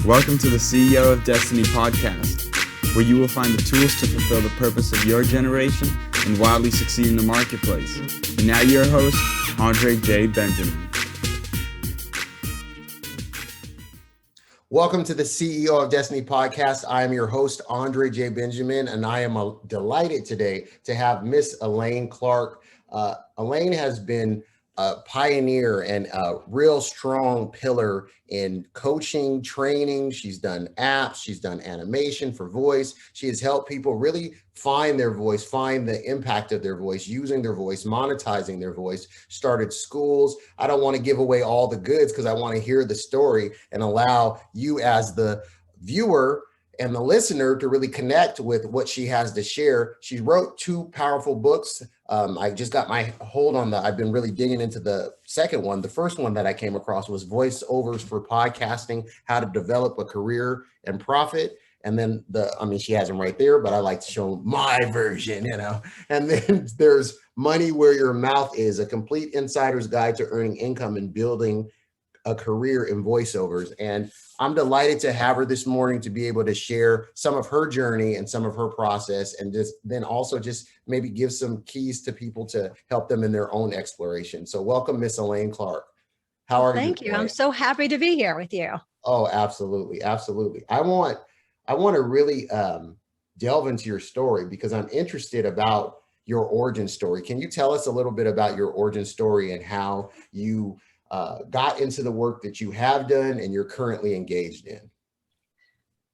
Welcome to the CEO of Destiny podcast, where you will find the tools to fulfill the purpose of your generation and wildly succeed in the marketplace. And now your host, Andre J. Benjamin. Welcome to the CEO of Destiny podcast. I am your host, Andre J. Benjamin, and I am delighted today to have Miss Elaine Clark. Elaine has been a pioneer and a real strong pillar in coaching, training. She's done apps, she's done animation for voice. She has helped people really find their voice, find the impact of their voice, using their voice, monetizing their voice, started schools. I don't want to give away all the goods because I want to hear the story and allow you as the viewer and the listener to really connect with what she has to share. She wrote 2 powerful books. I just got my hold on I've been really digging into the second one. The first one that I came across was Voiceovers for Podcasting, How to Develop a Career and Profit. And then she has them right there, but I like to show my version, And then there's Money Where Your Mouth Is, a complete insider's guide to earning income and building a career in voiceovers. And I'm delighted to have her this morning to be able to share some of her journey and some of her process, and then also maybe give some keys to people to help them in their own exploration. So welcome, Miss Elaine Clark. How are you? Thank you. I'm so happy to be here with you. Oh, absolutely. Absolutely. I want to really delve into your story because I'm interested about your origin story. Can you tell us a little bit about your origin story and how you got into the work that you have done and you're currently engaged in?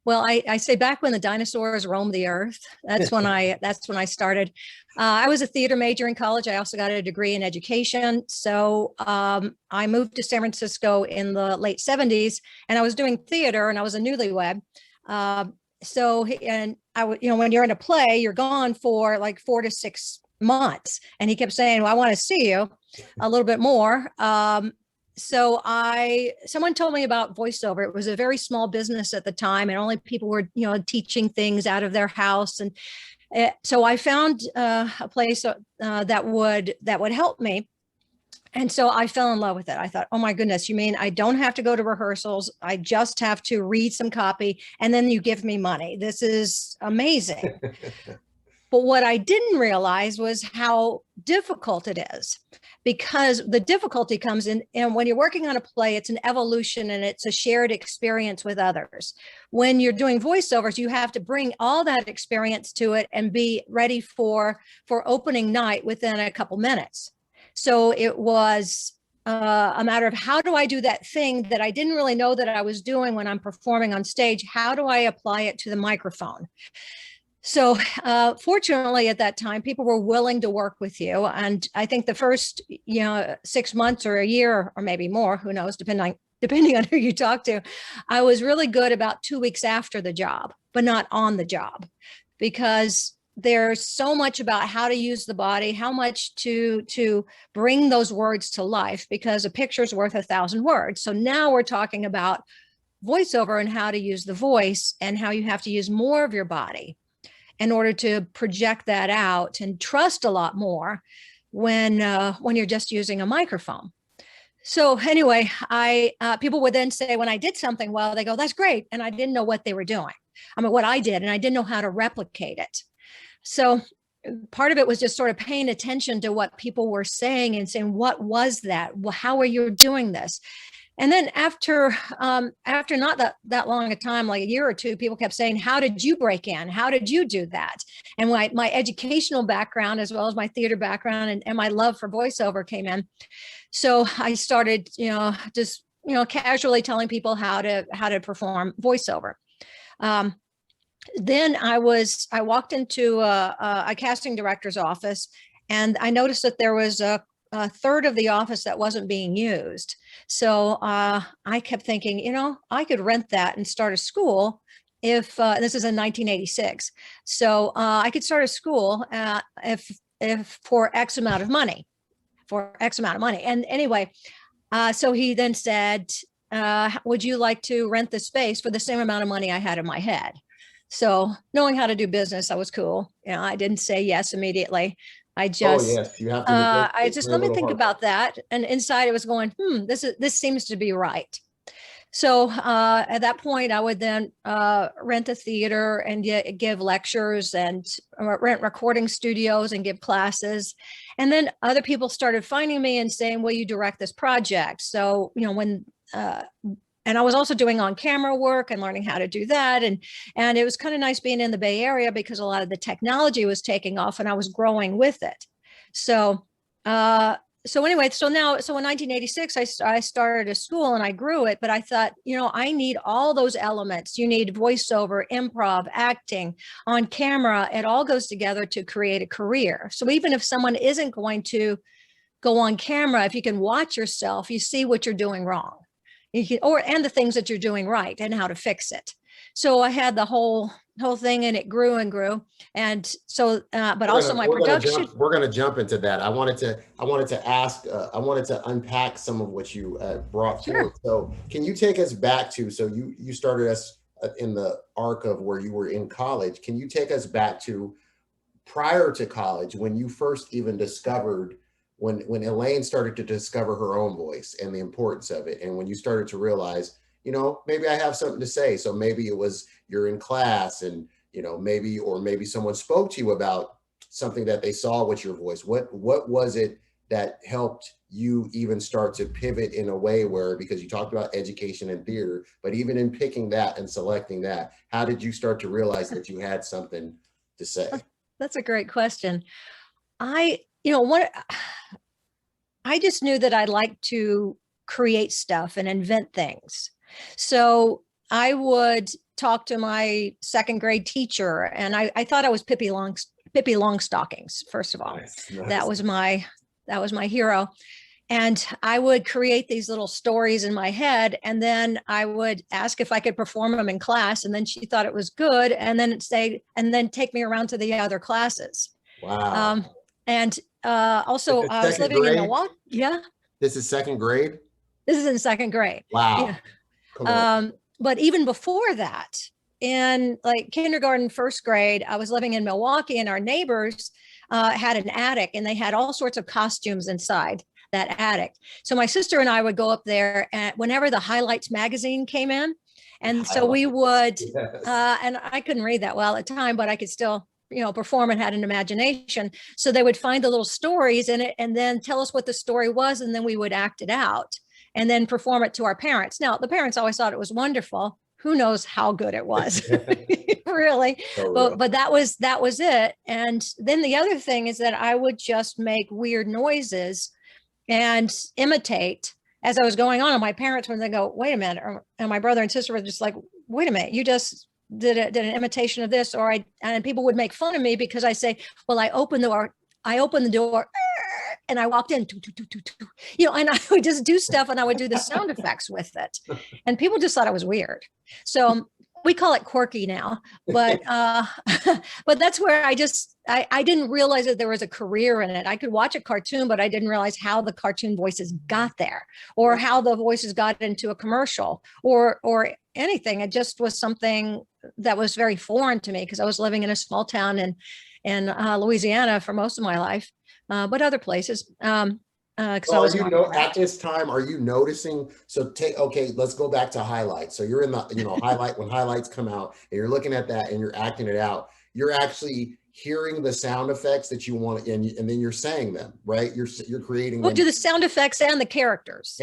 Well, I say back when the dinosaurs roamed the earth, that's when I started. I was a theater major in college. I also got a degree in education. So I moved to San Francisco in the late 70s, and I was doing theater, and I was a newlywed. When you're in a play, you're gone for like 4 to 6 months. And he kept saying, well, I want to see you a little bit more. Someone told me about voiceover. It was a very small business at the time, and only people were, teaching things out of their house. And so I found a place that would help me. And so I fell in love with it. I thought, oh my goodness, you mean I don't have to go to rehearsals? I just have to read some copy and then you give me money. This is amazing. But what I didn't realize was how difficult it is, because the difficulty comes in, and when you're working on a play, it's an evolution and it's a shared experience with others. When you're doing voiceovers, you have to bring all that experience to it and be ready for opening night within a couple minutes. So it was a matter of, how do I do that thing that I didn't really know that I was doing when I'm performing on stage? How do I apply it to the microphone? So fortunately, at that time, people were willing to work with you. And I think the first, 6 months or a year or maybe more, who knows, depending on who you talk to, I was really good about 2 weeks after the job, but not on the job, because there's so much about how to use the body, how much to bring those words to life, because a picture's worth 1,000 words. So now we're talking about voiceover and how to use the voice and how you have to use more of your body in order to project that out and trust a lot more when you're just using a microphone. So anyway, people would then say, when I did something well, they go, that's great. And I didn't know what they were doing. What I did, and I didn't know how to replicate it. So part of it was just sort of paying attention to what people were saying and saying, what was that? Well, how are you doing this? And then after not that long a time, like a year or two, people kept saying, how did you break in? How did you do that? And my educational background, as well as my theater background and my love for voiceover came in. So I started, casually telling people how to perform voiceover. Then I walked into a casting director's office, and I noticed that there was a third of the office that wasn't being used. So I kept thinking, I could rent that and start a school if this is in 1986. So I could start a school if for X amount of money, And anyway, so he then said, would you like to rent the space for the same amount of money I had in my head? So knowing how to do business, I was cool. I didn't say yes immediately. I just, let me think about that. And inside it was going, this seems to be right. So at that point, I would then rent a theater and give lectures and rent recording studios and give classes. And then other people started finding me and saying, will you direct this project? So, and I was also doing on camera work and learning how to do that. And it was kind of nice being in the Bay Area because a lot of the technology was taking off and I was growing with it. So, anyway, so in 1986, I started a school and I grew it, but I thought, I need all those elements. You need voiceover, improv, acting, on camera. It all goes together to create a career. So even if someone isn't going to go on camera, if you can watch yourself, you see what you're doing wrong. And the things that you're doing right and how to fix it. So I had the whole thing and it grew and grew. And so, but also my production. We're going to jump into that. I wanted to ask, I wanted to unpack some of what you brought forward. So can you take us back to, so you started us in the arc of where you were in college. Can you take us back to prior to college when you first even discovered, when Elaine started to discover her own voice and the importance of it, and when you started to realize, maybe I have something to say. So maybe it was you're in class and, maybe someone spoke to you about something that they saw with your voice. What was it that helped you even start to pivot in a way where, because you talked about education and theater, but even in picking that and selecting that, how did you start to realize that you had something to say? That's a great question. I just knew that I'd like to create stuff and invent things. So I would talk to my second grade teacher, and I thought I was Pippi Longstockings. First of all, nice. That was my hero, and I would create these little stories in my head, and then I would ask if I could perform them in class, and then she thought it was good, and then take me around to the other classes. Wow. And also, I was living in Milwaukee. Yeah. This is second grade? This is in second grade. Wow. Yeah. Come on. But even before that, in like kindergarten, first grade, I was living in Milwaukee, and our neighbors had an attic, and they had all sorts of costumes inside that attic. So my sister and I would go up there, and whenever the Highlights magazine came in, and so we would, and I couldn't read that well at the time, but I could still perform and had an imagination. So they would find the little stories in it and then tell us what the story was. And then we would act it out and then perform it to our parents. Now, the parents always thought it was wonderful. Who knows how good it was, really? But that was it. And then the other thing is that I would just make weird noises and imitate as I was going on. And my parents, when they go, wait a minute, and my brother and sister were just like, wait a minute, you just did an imitation of this, and people would make fun of me because I say, well, I opened the door and I walked in, and I would just do stuff and I would do the sound effects with it. And people just thought it was weird. So we call it quirky now, but that's where I didn't realize that there was a career in it. I could watch a cartoon, but I didn't realize how the cartoon voices got there or how the voices got into a commercial or anything. It just was something that was very foreign to me because I was living in a small town in Louisiana for most of my life, but other places. At this time, are you noticing? So let's go back to Highlights. So you're in the highlight when Highlights come out and you're looking at that and you're acting it out. You're actually hearing the sound effects that you want, and then you're saying them, right? You're creating. We'll do the sound effects and the characters.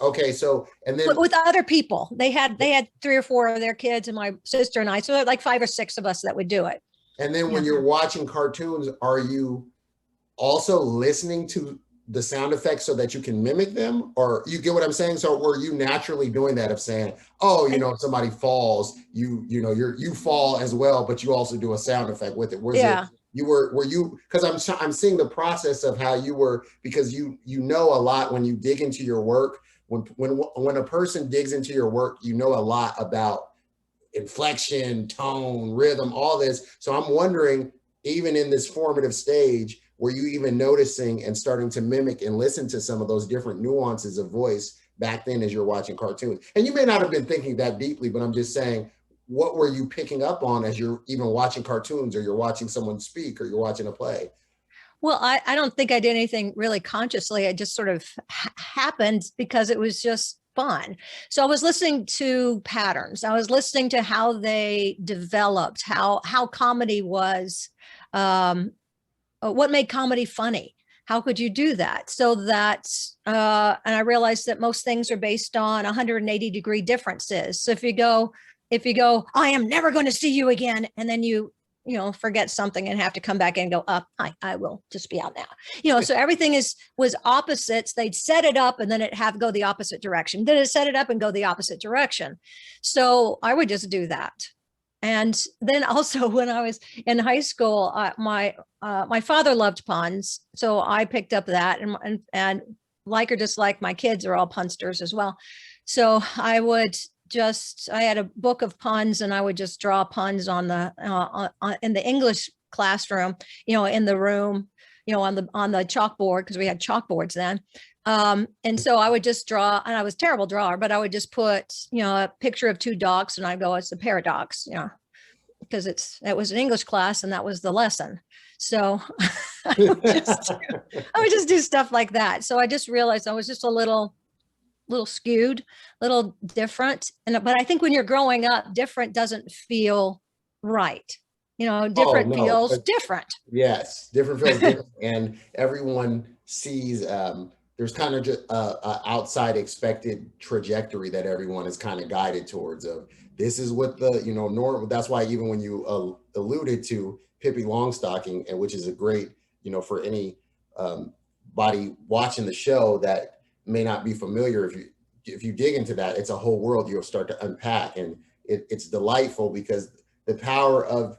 Okay, so and then with other people, they had 3 or 4 of their kids and my sister and I. So like 5 or 6 of us that would do it. And then when you're watching cartoons, are you also listening to the sound effects so that you can mimic them, or you get what I'm saying? So were you naturally doing that of saying, if somebody falls, you fall as well, but you also do a sound effect with it? Because I'm seeing the process of how you were, because you know a lot when you dig into your work. When a person digs into your work, you know a lot about inflection, tone, rhythm, all this. So I'm wondering, even in this formative stage, were you even noticing and starting to mimic and listen to some of those different nuances of voice back then as you're watching cartoons? And you may not have been thinking that deeply, but I'm just saying, what were you picking up on as you're even watching cartoons, or you're watching someone speak, or you're watching a play? Well, I don't think I did anything really consciously. It just sort of happened because it was just fun. So I was listening to patterns. I was listening to how they developed, how comedy was, what made comedy funny. How could you do that? So that, and I realized that most things are based on 180-degree differences. So if you go, I am never going to see you again, and then you forget something and have to come back and go up, I will just be out now. So everything was opposites. They'd set it up and then it have go the opposite direction. Then it set it up and go the opposite direction. So I would just do that. And then also when I was in high school, my father loved puns. So I picked up that and like or dislike, my kids are all punsters as well. So I had a book of puns and I would just draw puns on in the English classroom, in the room, on the chalkboard, because we had chalkboards then. And so I would just draw, and I was a terrible drawer, but I would just put, a picture of two dogs and I go, it's a pair of dogs, because it was an English class and that was the lesson. So I would just do stuff like that. So I just realized I was just a little skewed, little different. But I think when you're growing up, different doesn't feel right. Different feels different. Yes, different feels different. And everyone sees, there's kind of just a outside expected trajectory that everyone is kind of guided towards of this is what the, normal. That's why even when you alluded to Pippi Longstocking, and which is a great, for any body watching the show that may not be familiar, if you dig into that, it's a whole world you'll start to unpack, and it's delightful because the power of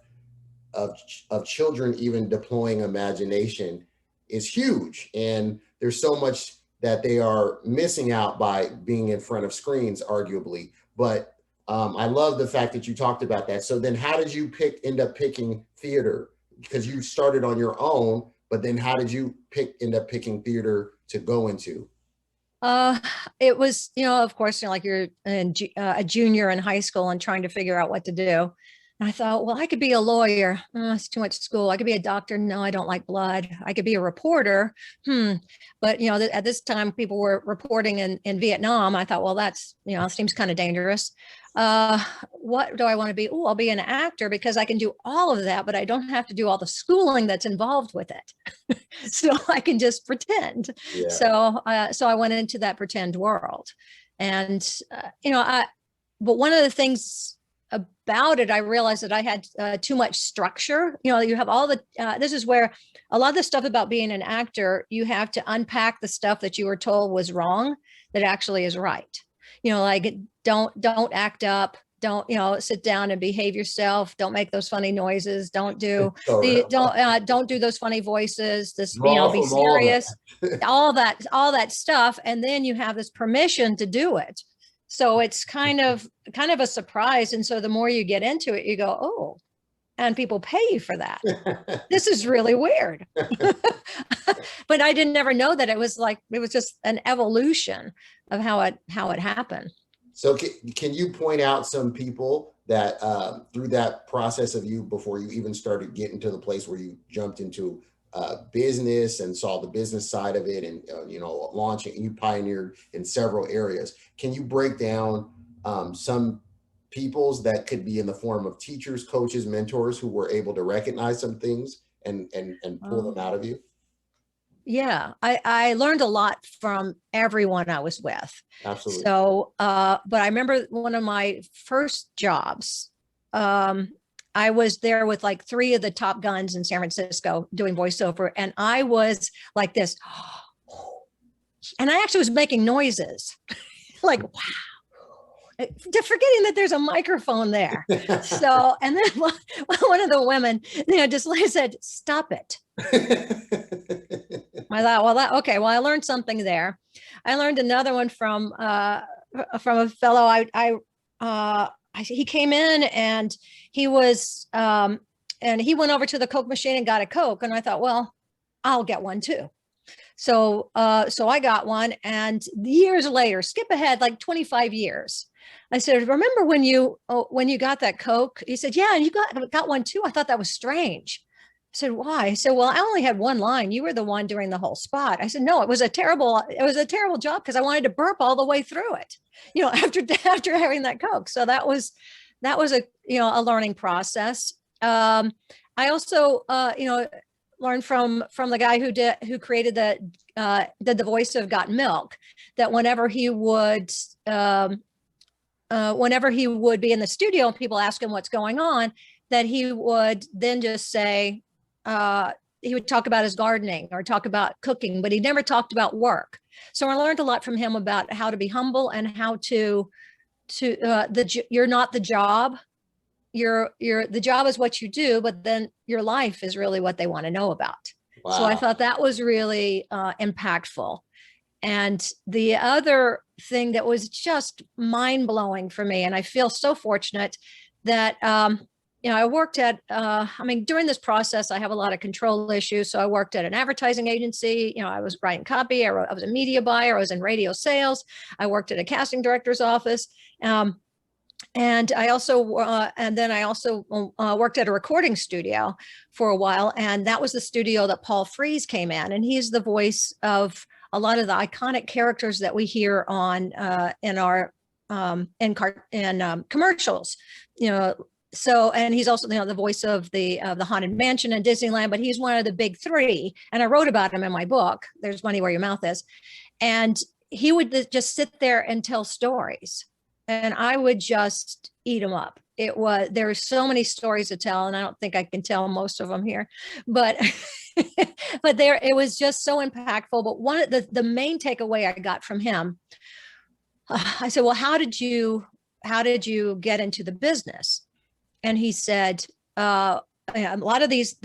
children even deploying imagination is huge, and there's so much that they are missing out by being in front of screens, arguably. But I love the fact that you talked about that. So then how did you end up picking theater? Because you started on your own, but then how did you end up picking theater to go into? It was, of course, like you're a junior in high school and trying to figure out what to do. And I thought, well, I could be a lawyer. It's too much school. I could be a doctor. No, I don't like blood. I could be a reporter. But, at this time, people were reporting in Vietnam. I thought, well, that's, seems kind of dangerous. What do I want to be? Oh, I'll be an actor because I can do all of that, but I don't have to do all the schooling that's involved with it. So I can just pretend. Yeah. So I went into that pretend world. And, but one of the things about it, I realized that I had too much structure. You have all the, this is where a lot of the stuff about being an actor, you have to unpack the stuff that you were told was wrong that actually is right. Like don't act up, don't, sit down and behave yourself. Don't make those funny noises. Don't do don't do those funny voices. This, be serious, all that stuff. And then you have this permission to do it. So it's kind of a surprise. And so the more you get into it, you go, oh, and people pay you for that. This is really weird. But I didn't never know that it was just an evolution of how it happened. So can you point out some people that through that process of you, before you even started getting to the place where you jumped into business and saw the business side of it and, launching, you pioneered in several areas. Can you break down some peoples that could be in the form of teachers, coaches, mentors who were able to recognize some things and pull them out of you? Yeah, I learned a lot from everyone I was with. Absolutely. So, but I remember one of my first jobs, I was there with like 3 of the top guns in San Francisco doing voiceover. And I was like this, and I actually was making noises like, wow. Forgetting that there's a microphone there. So, and then one of the women, just said, stop it. I thought, well, okay, well, I learned something there. I learned another one from a fellow. He came in and he was, and he went over to the Coke machine and got a Coke. And I thought, well, I'll get one too. So I got one, and years later, skip ahead like 25 years. I said, remember when you got that Coke? He said, yeah, and you got one too. I thought that was strange. I said, why? He said, well, I only had one line. You were the one during the whole spot. I said, no, it was a terrible job because I wanted to burp all the way through it. after having that Coke. So that was a, a learning process. I also, learned from the guy who created did the voice of Got Milk, that whenever he would be in the studio and people ask him what's going on, that he would then just say, he would talk about his gardening or talk about cooking, but he never talked about work. So I learned a lot from him about how to be humble and how you're not the job. The job is what you do, but then your life is really what they want to know about. Wow. So I thought that was really impactful. And the other thing that was just mind blowing for me, and I feel so fortunate that, I worked at, during this process, I have a lot of control issues. So I worked at an advertising agency. I was writing copy. I was a media buyer. I was in radio sales. I worked at a casting director's office. And I also worked at a recording studio for a while. And that was the studio that Paul Frees came in. And he's the voice of a lot of the iconic characters that we hear on in our commercials, So, and he's also, the voice of the Haunted Mansion in Disneyland, but he's one of the big three. And I wrote about him in my book, There's Money Where Your Mouth Is. And he would just sit there and tell stories. And I would just eat them up. There were so many stories to tell, and I don't think I can tell most of them here, but it was just so impactful. But one of the main takeaway I got from him, I said, well, how did you get into the business? And he said, a lot of these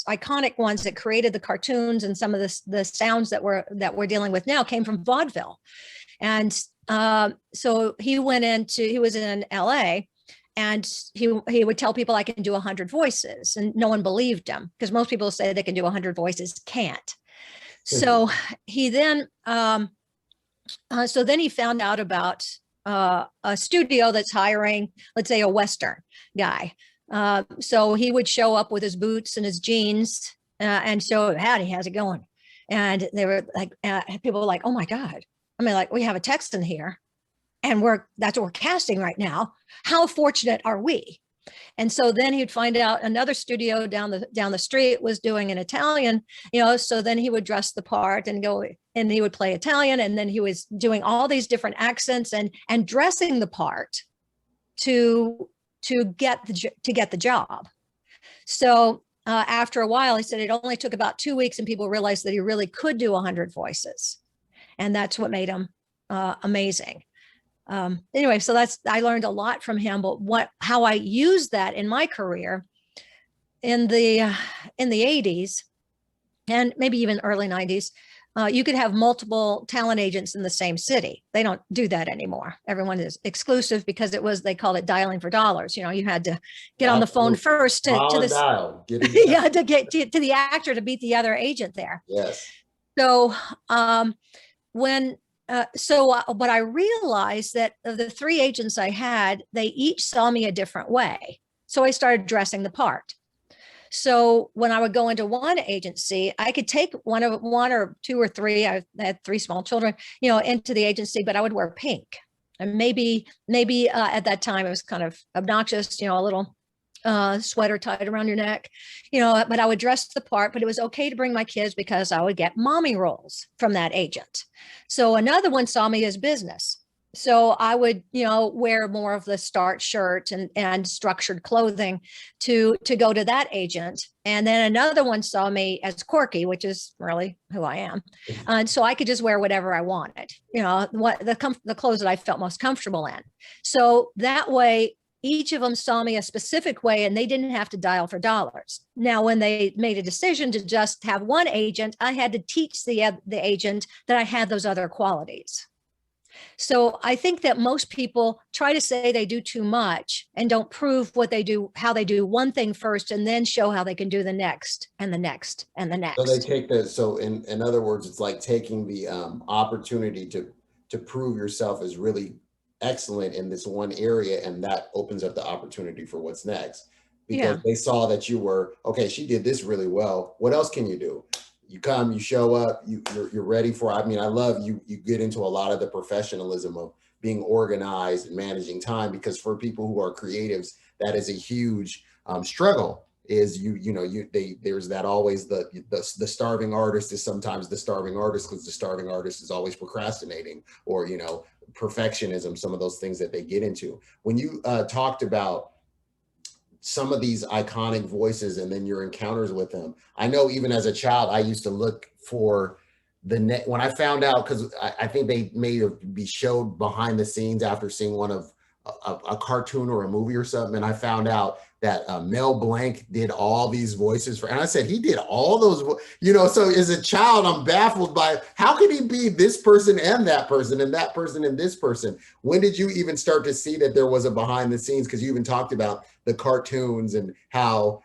iconic ones that created the cartoons and some of the sounds that we're dealing with now came from vaudeville. And so he was in LA, and he would tell people I can do 100 voices, and no one believed him because most people say they can do 100 voices, can't. So he then, he found out about a studio that's hiring, let's say, a Western guy. So he would show up with his boots and his jeans and show, howdy, how's it going? And they were like, people were like, oh my God. We have a Texan here, and that's what we're casting right now. How fortunate are we? And so then he'd find out another studio down the street was doing an Italian, so then he would dress the part and go, and he would play Italian. And then he was doing all these different accents and dressing the part to get the job. So after a while, he said it only took about 2 weeks and people realized that he really could do 100 voices. And that's what made him amazing. Anyway, so I learned a lot from him, but how I used that in my career in the 80s and maybe even early 90s, you could have multiple talent agents in the same city. They don't do that anymore. Everyone is exclusive because they called it dialing for dollars. You had to get on the phone first to get to the actor to beat the other agent there. Yes. So but I realized that of the three agents I had, they each saw me a different way. So I started dressing the part. So when I would go into one agency, I could take one or two or three, I had three small children, into the agency, but I would wear pink. And maybe at that time it was kind of obnoxious, a little sweater tied around your neck, but I would dress the part, but it was okay to bring my kids because I would get mommy roles from that agent. So another one saw me as business. So I would, wear more of the starch shirt and structured clothing to go to that agent. And then another one saw me as quirky, which is really who I am. And so I could just wear whatever I wanted, the clothes that I felt most comfortable in. So that way, each of them saw me a specific way and they didn't have to dial for dollars. Now, when they made a decision to just have one agent, I had to teach the agent that I had those other qualities. So I think that most people try to say they do too much and don't prove what they do, how they do one thing first, and then show how they can do the next and the next and the next. So they take that. So in other words, it's like taking the opportunity to prove yourself as really excellent in this one area, and that opens up the opportunity for what's next, because they saw that you were, okay, she did this really well. What else can you do? You come, you show up, you're ready for, I love you get into a lot of the professionalism of being organized and managing time, because for people who are creatives, that is a huge struggle. Is there's that always the starving artist is sometimes the starving artist, because the starving artist is always procrastinating, or perfectionism, some of those things that they get into. When you talked about some of these iconic voices and then your encounters with them, I know even as a child, I used to look for when I found out, because I think they may be showed behind the scenes after seeing one of a cartoon or a movie or something, and I found out that Mel Blanc did all these voices and I said, he did all those, so as a child, I'm baffled by how could he be this person and that person and that person and this person? When did you even start to see that there was a behind the scenes? Because you even talked about the cartoons and how,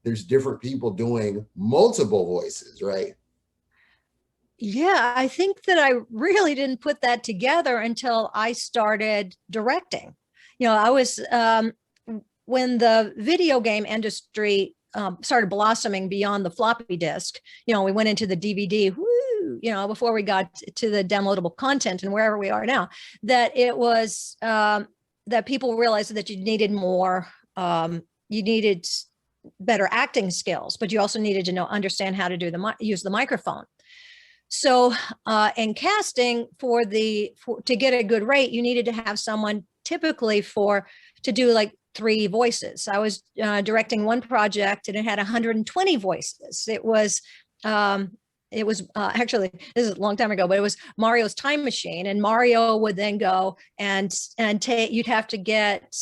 there's different people doing multiple voices, right? Yeah, I think that I really didn't put that together until I started directing. I was, when the video game industry started blossoming beyond the floppy disk, we went into the DVD, before we got to the downloadable content and wherever we are now, that it was, that people realized that you needed more, you needed better acting skills, but you also needed to understand how to use the microphone. So in casting to get a good rate, you needed to have someone typically to do like 3 voices. I was directing one project and it had 120 voices. It was actually, this is a long time ago, but it was Mario's Time Machine, and Mario would then go and you'd have to get,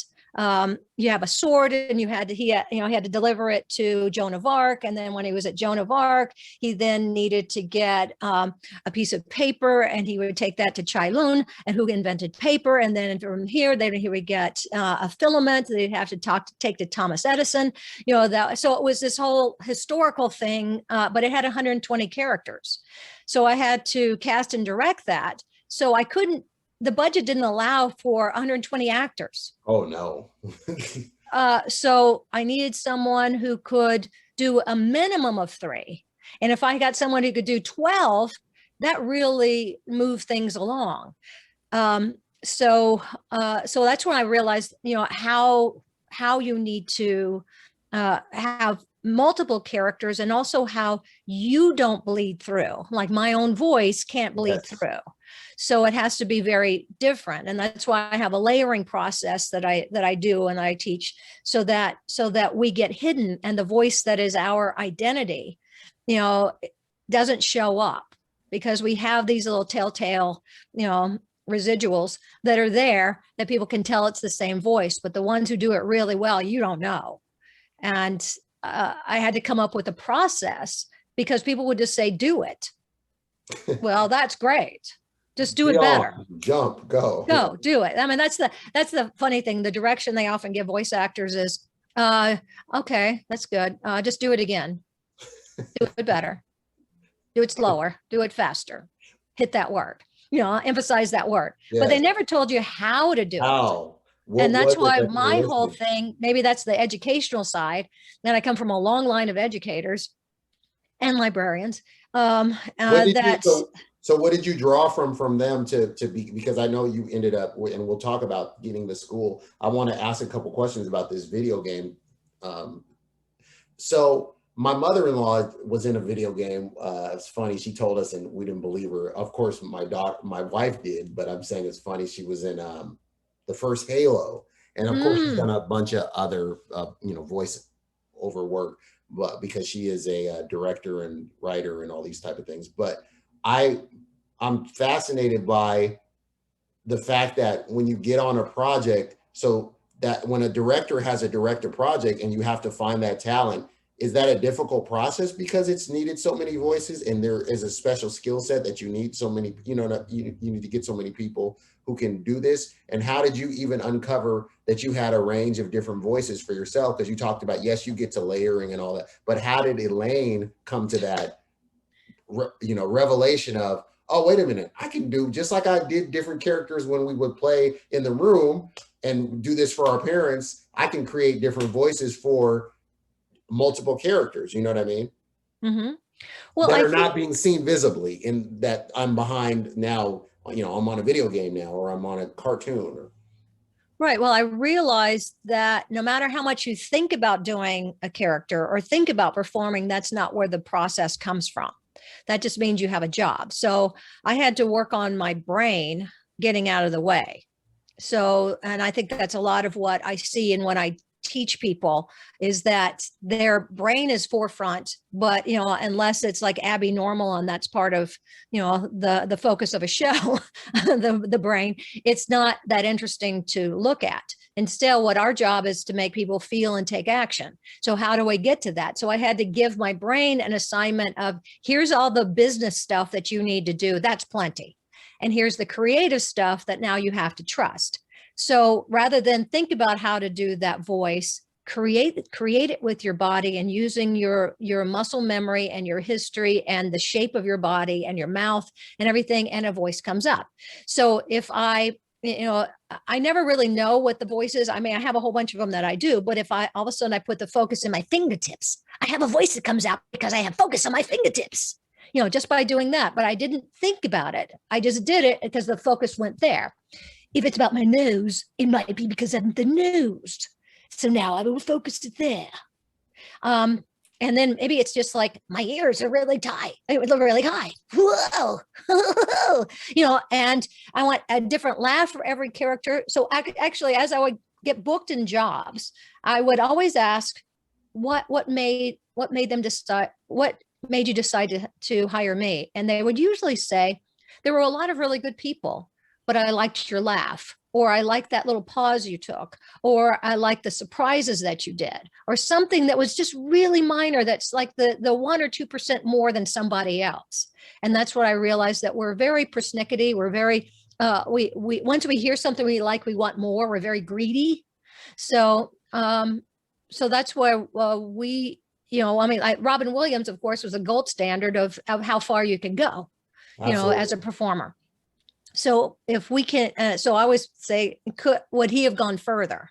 you have a sword, and he had to deliver it to Joan of Arc. And then when he was at Joan of Arc, he then needed to get a piece of paper, and he would take that to Chai Lun, and who invented paper. And then from here, he would get a filament that he'd have to take to Thomas Edison. So it was this whole historical thing, but it had 120 characters. So I had to cast and direct that. So the budget didn't allow for 120 actors. Oh, no. So I needed someone who could do a minimum of 3. And if I got someone who could do 12, that really moved things along. So that's when I realized, how you need to have multiple characters, and also how you don't bleed through. Like my own voice can't bleed through. So it has to be very different. And that's why I have a layering process that I do and I teach, so that we get hidden, and the voice that is our identity, doesn't show up, because we have these little telltale, residuals that are there that people can tell it's the same voice, but the ones who do it really well, you don't know. And I had to come up with a process, because people would just say, do it. Well, that's great. Just do it better. Jump, go, do it. I mean, that's the funny thing. The direction they often give voice actors is, okay, that's good. Just do it again. Do it better. Do it slower. Do it faster. Hit that word. Emphasize that word. Yes. But they never told you how to do it. And that's why my whole thing, maybe that's the educational side. And I come from a long line of educators and librarians. So what did you draw from them to be, because I know you ended up, and we'll talk about getting the school. I want to ask a couple questions about this video game. So my mother-in-law was in a video game. It's funny. She told us, and we didn't believe her. Of course, my wife did, but I'm saying it's funny. She was in the first Halo, and of course she's done a bunch of other, voice over work, but because she is a director and writer and all these type of things. But I'm fascinated by the fact that when you get on a project, so that when a director has a director project and you have to find that talent, is that a difficult process because it's needed so many voices and there is a special skill set that you need so many, you need to get so many people who can do this? And how did you even uncover that you had a range of different voices for yourself? Because you talked about, yes, you get to layering and all that, but how did Elaine come to that, revelation of, oh, wait a minute, I can do just like I did different characters when we would play in the room and do this for our parents. I can create different voices for multiple characters. You know what I mean? Mm-hmm. Well, that are not being seen visibly, in that I'm behind now I'm on a video game now, or I'm on a cartoon. Right. Well, I realized that no matter how much you think about doing a character or think about performing, that's not where the process comes from. That just means you have a job. So I had to work on my brain getting out of the way. So, and I think that's a lot of what I see and when I teach people is that their brain is forefront, but unless it's like Abby Normal and that's part of the focus of a show, the brain, it's not that interesting to look at. Instead, what our job is to make people feel and take action. So how do I get to that? So I had to give my brain an assignment of, here's all the business stuff that you need to do. That's plenty. And here's the creative stuff that now you have to trust. So rather than think about how to do that voice, create it with your body and using your muscle memory and your history and the shape of your body and your mouth and everything, and a voice comes up. So if I never really know what the voice is. I mean, I have a whole bunch of them that I do, but if all of a sudden I put the focus in my fingertips, I have a voice that comes out because I have focus on my fingertips, just by doing that. But I didn't think about it. I just did it because the focus went there. If it's about my nose, it might be because I'm the nose. So now I will focus it there. And then maybe it's just like my ears are really tight. They look really high. Whoa, and I want a different laugh for every character. So actually, as I would get booked in jobs, I would always ask, what made them decide? What made you decide to hire me? And they would usually say, there were a lot of really good people, but I liked your laugh, or I liked that little pause you took, or I liked the surprises that you did, or something that was just really minor. That's like the 1 or 2% more than somebody else. And that's what I realized, that we're very persnickety. We're very, we once we hear something we like, we want more. We're very greedy. So that's why Robin Williams, of course, was a gold standard of how far you can go, Absolutely. As a performer. So if we can, so I always say, would he have gone further?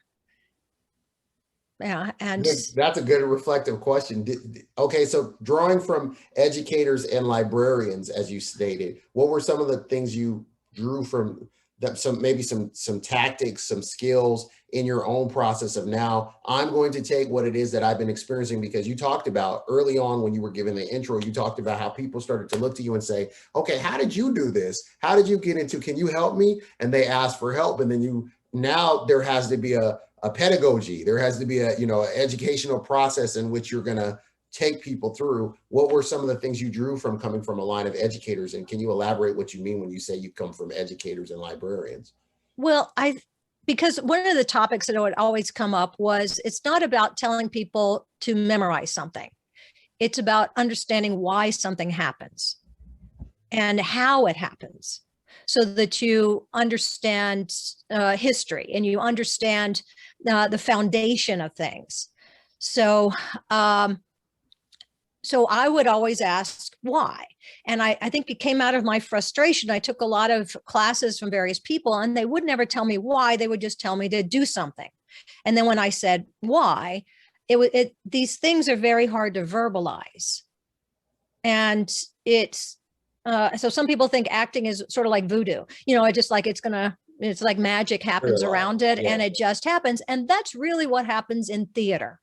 Yeah. And that's a good reflective question. Okay. So drawing from educators and librarians, as you stated, what were some of the things you drew from that? Some tactics, some skills in your own process of, now I'm going to take what it is that I've been experiencing, because you talked about early on when you were giving the intro, you talked about how people started to look to you and say, okay, how did you do this? How did you get into, can you help me? And they asked for help. And then now there has to be a pedagogy. There has to be educational process in which you're going to take people through. What were some of the things you drew from coming from a line of educators? And can you elaborate what you mean when you say you come from educators and librarians? Well, because one of the topics that would always come up was, it's not about telling people to memorize something. It's about understanding why something happens and how it happens, so that you understand history and you understand the foundation of things. So I would always ask why. And I think it came out of my frustration. I took a lot of classes from various people, and they would never tell me why. They would just tell me to do something. And then when I said why, these things are very hard to verbalize. And it's, so some people think acting is sort of like voodoo, it's like magic happens around it, and it just happens. And that's really what happens in theater.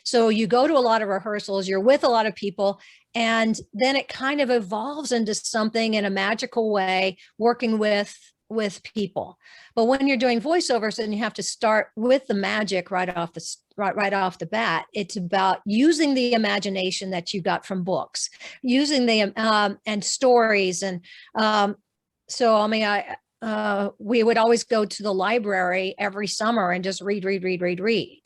So you go to a lot of rehearsals, you're with a lot of people, and then it kind of evolves into something in a magical way, working with people. But when you're doing voiceovers and you have to start with the magic right off the bat, it's about using the imagination that you got from books, using the and stories. And we would always go to the library every summer and just read.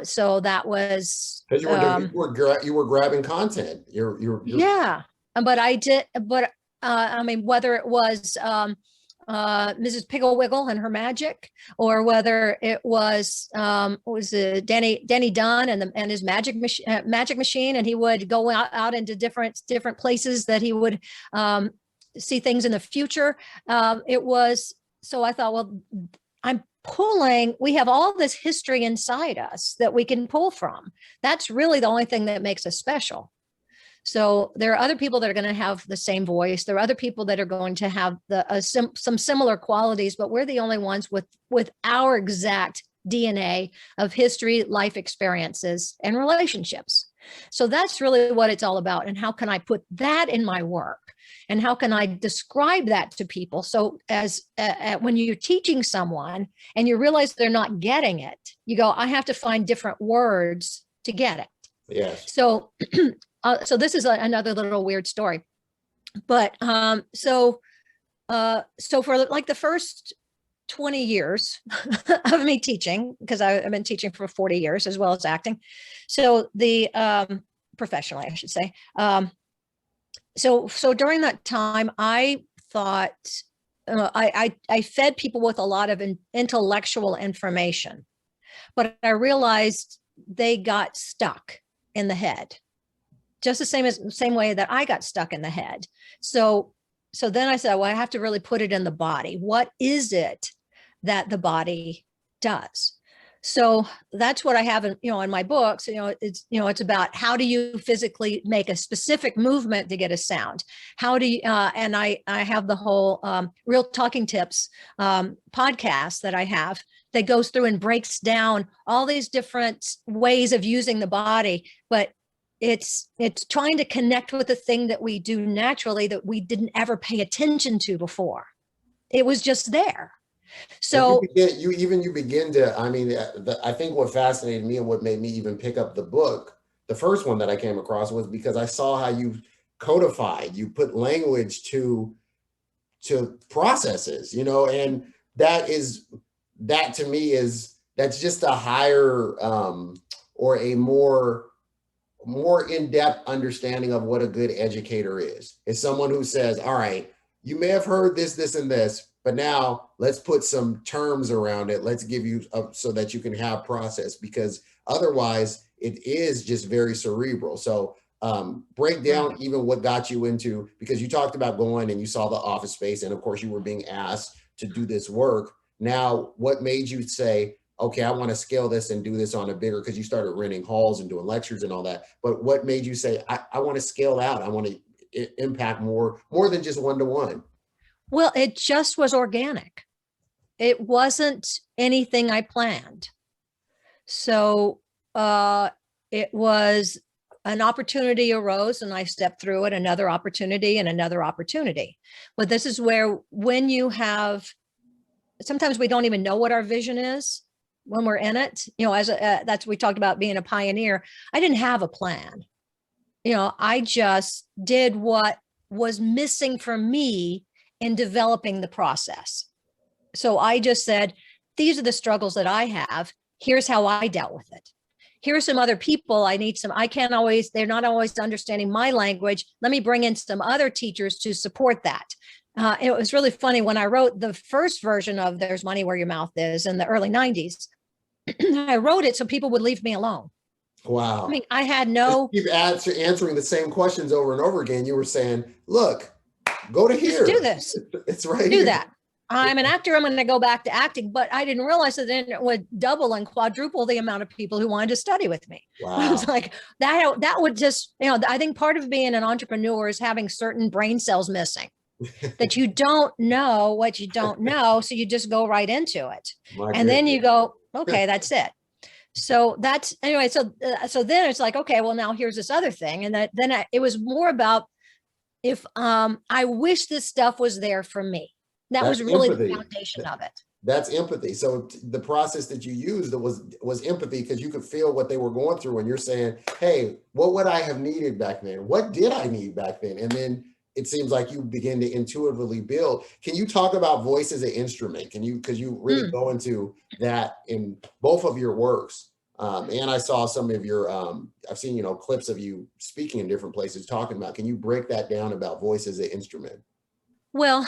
So that was, because you were grabbing content. You're yeah. But I did. But whether it was Mrs. Piggle-Wiggle and her magic, or whether it was Danny Dunn and his magic machine, and he would go out into different places that he would see things in the future. So I thought, well, we have all this history inside us that we can pull from. That's really the only thing that makes us special. So there are other people that are going to have the same voice. There are other people that are going to have some similar qualities, but we're the only ones with our exact DNA of history, life experiences, and relationships. So that's really what it's all about. And how can I put that in my work? And how can I describe that to people? So as when you're teaching someone and you realize they're not getting it, you go, I have to find different words to get it. Yes. So, so this is another little weird story, but so for like the first 20 years of me teaching, because I've been teaching for 40 years as well as acting. So professionally, I should say. So during that time, I thought I fed people with a lot of intellectual information, but I realized they got stuck in the head, just the same way that I got stuck in the head. So then I said, well, I have to really put it in the body. What is it that the body does? So that's what I have in my books. It's about how do you physically make a specific movement to get a sound? How do you, and I have the whole Real Talking Tips podcast that I have that goes through and breaks down all these different ways of using the body, but it's trying to connect with the thing that we do naturally that we didn't ever pay attention to before. It was just there. So you begin to, I mean, I think what fascinated me and what made me even pick up the book, the first one that I came across, was because I saw how you codified, you put language to processes, and that to me that's just a higher or a more in-depth understanding of what a good educator is. It's someone who says, all right, you may have heard this, and this, but now let's put some terms around it. Let's give you so that you can have process, because otherwise it is just very cerebral. So break down even what got you into, because you talked about going and you saw the office space, and of course you were being asked to do this work. Now, what made you say, okay, I want to scale this and do this on a bigger, because you started renting halls and doing lectures and all that. But what made you say, I want to scale out. I want to impact more than just one-to-one? Well, it just was organic. It wasn't anything I planned. So it was an opportunity arose and I stepped through it, another opportunity and another opportunity. But this is where when you have, sometimes we don't even know what our vision is when we're in it. That's we talked about being a pioneer. I didn't have a plan. I just did what was missing for me in developing the process. So I just said, these are the struggles that I have. Here's how I dealt with it. Here's some other people they're not always understanding my language. Let me bring in some other teachers to support that. It was really funny when I wrote the first version of There's Money Where Your Mouth Is in the early 90s. I wrote it so people would leave me alone. Wow. I mean, I had no... Keep answering the same questions over and over again. You were saying, look, go to here. Just do this. It's right do here. that. I'm an actor. I'm going to go back to acting, but I didn't realize that then it would double and quadruple the amount of people who wanted to study with me. Wow. I was like, that would just, I think part of being an entrepreneur is having certain brain cells missing that you don't know what you don't know. So you just go right into it. Then you go, okay, that's it. So that's anyway. So then it's like, okay, well now here's this other thing. And it was more about if I wish this stuff was there for me. That was really empathy. The foundation of it. That's empathy. So the process that you used was empathy, because you could feel what they were going through, and you're saying, hey, what would I have needed back then? What did I need back then? And then it seems like you begin to intuitively build. Can you talk about voice as an instrument? Because you really go into that in both of your works. And I saw some of your, I've seen, clips of you speaking in different places talking about, can you break that down about voice as an instrument? Well,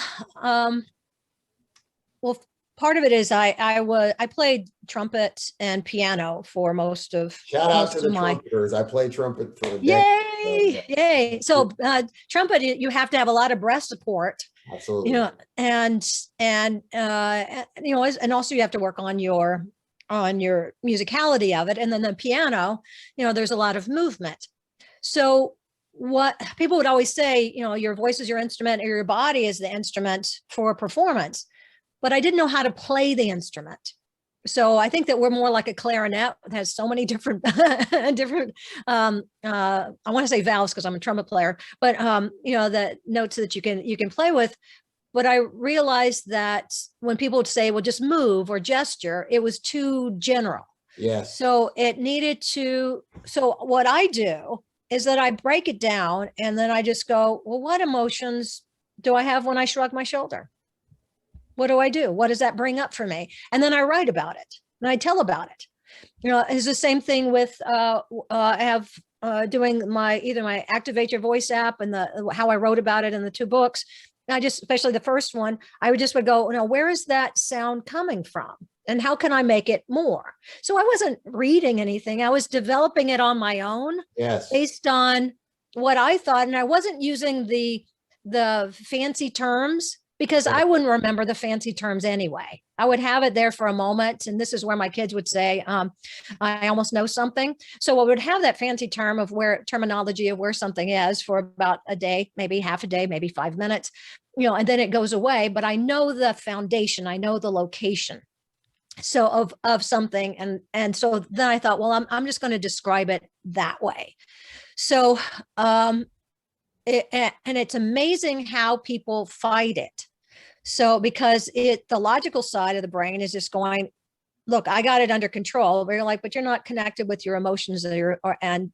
part of it is I played trumpet and piano for most of Shout out to the trumpeters. I play trumpet for Yay! So trumpet, you have to have a lot of breath support. Absolutely. And also you have to work on your musicality of it. And then the piano, there's a lot of movement. So what people would always say, your voice is your instrument or your body is the instrument for performance. But I didn't know how to play the instrument. So I think that we're more like a clarinet that has so many different, I want to say valves because I'm a trumpet player, but the notes that you can play with. But I realized that when people would say, well, just move or gesture, it was too general. Yes. So it needed to, so what I do is that I break it down and then I just go, well, what emotions do I have when I shrug my shoulder? What do I do? What does that bring up for me? And then I write about it and I tell about it. It's the same thing with, I have doing either my Activate Your Voice app and how I wrote about it in the 2 books. And I just, especially the first one, I would go, where is that sound coming from? And how can I make it more? So I wasn't reading anything. I was developing it on my own. Yes. Based on what I thought. And I wasn't using the fancy terms because I wouldn't remember the fancy terms anyway. I would have it there for a moment. And this is where my kids would say, I almost know something. So I would have that fancy terminology of where something is for about a day, maybe half a day, maybe 5 minutes, and then it goes away. But I know the foundation, I know the location. So of something. And so then I thought, well, I'm just going to describe it that way. So, and it's amazing how people fight it. So because the logical side of the brain is just going, look, I got it under control. But you're like, but you're not connected with your emotions and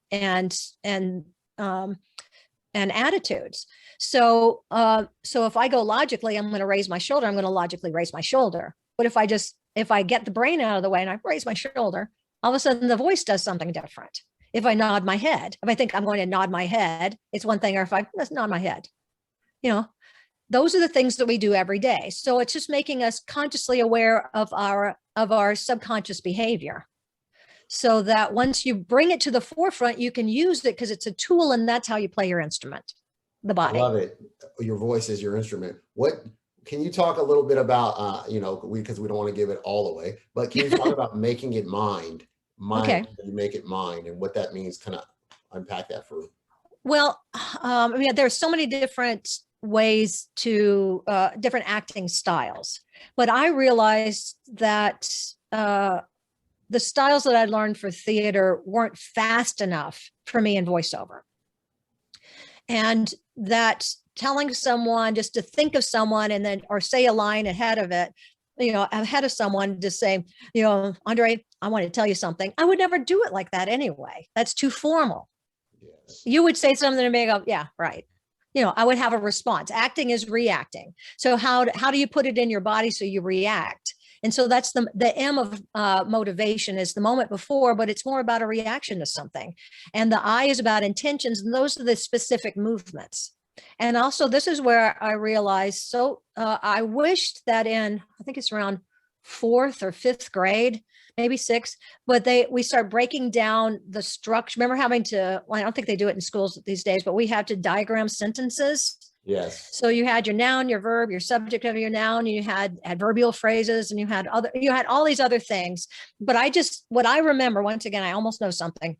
attitudes. So if I go logically, I'm going to raise my shoulder. I'm going to logically raise my shoulder. But if I get the brain out of the way and I raise my shoulder, all of a sudden the voice does something different. If I nod my head, if I think I'm going to nod my head, it's one thing. Or if let's nod my head, those are the things that we do every day. So it's just making us consciously aware of our subconscious behavior. So that once you bring it to the forefront, you can use it because it's a tool, and that's how you play your instrument, the body. I love it. Your voice is your instrument. What can you talk a little bit about? Because we don't want to give it all away, but can you talk about making it mind? Okay. You make it mind, and what that means. Kind of unpack that for. Well, there's so many different ways to different acting styles, but I realized that the styles that I learned for theater weren't fast enough for me in voiceover, and that telling someone just to think of someone and then or say a line ahead of it, ahead of someone to say, Andre, I want to tell you something. I would never do it like that anyway. That's too formal. Yes. You would say something to me, go, yeah, right. I would have a response. Acting is reacting. So how do you put it in your body so you react? And so that's the M of motivation is the moment before, but it's more about a reaction to something. And the I is about intentions. And those are the specific movements. And also this is where I realized, so I wished that I think it's around 4th or 5th grade, maybe 6th, but we start breaking down the structure. Remember having to, I don't think they do it in schools these days, but we have to diagram sentences. Yes. So you had your noun, your verb, your subject of your noun, you had adverbial phrases, and you had all these other things. But what I remember, once again, I almost know something,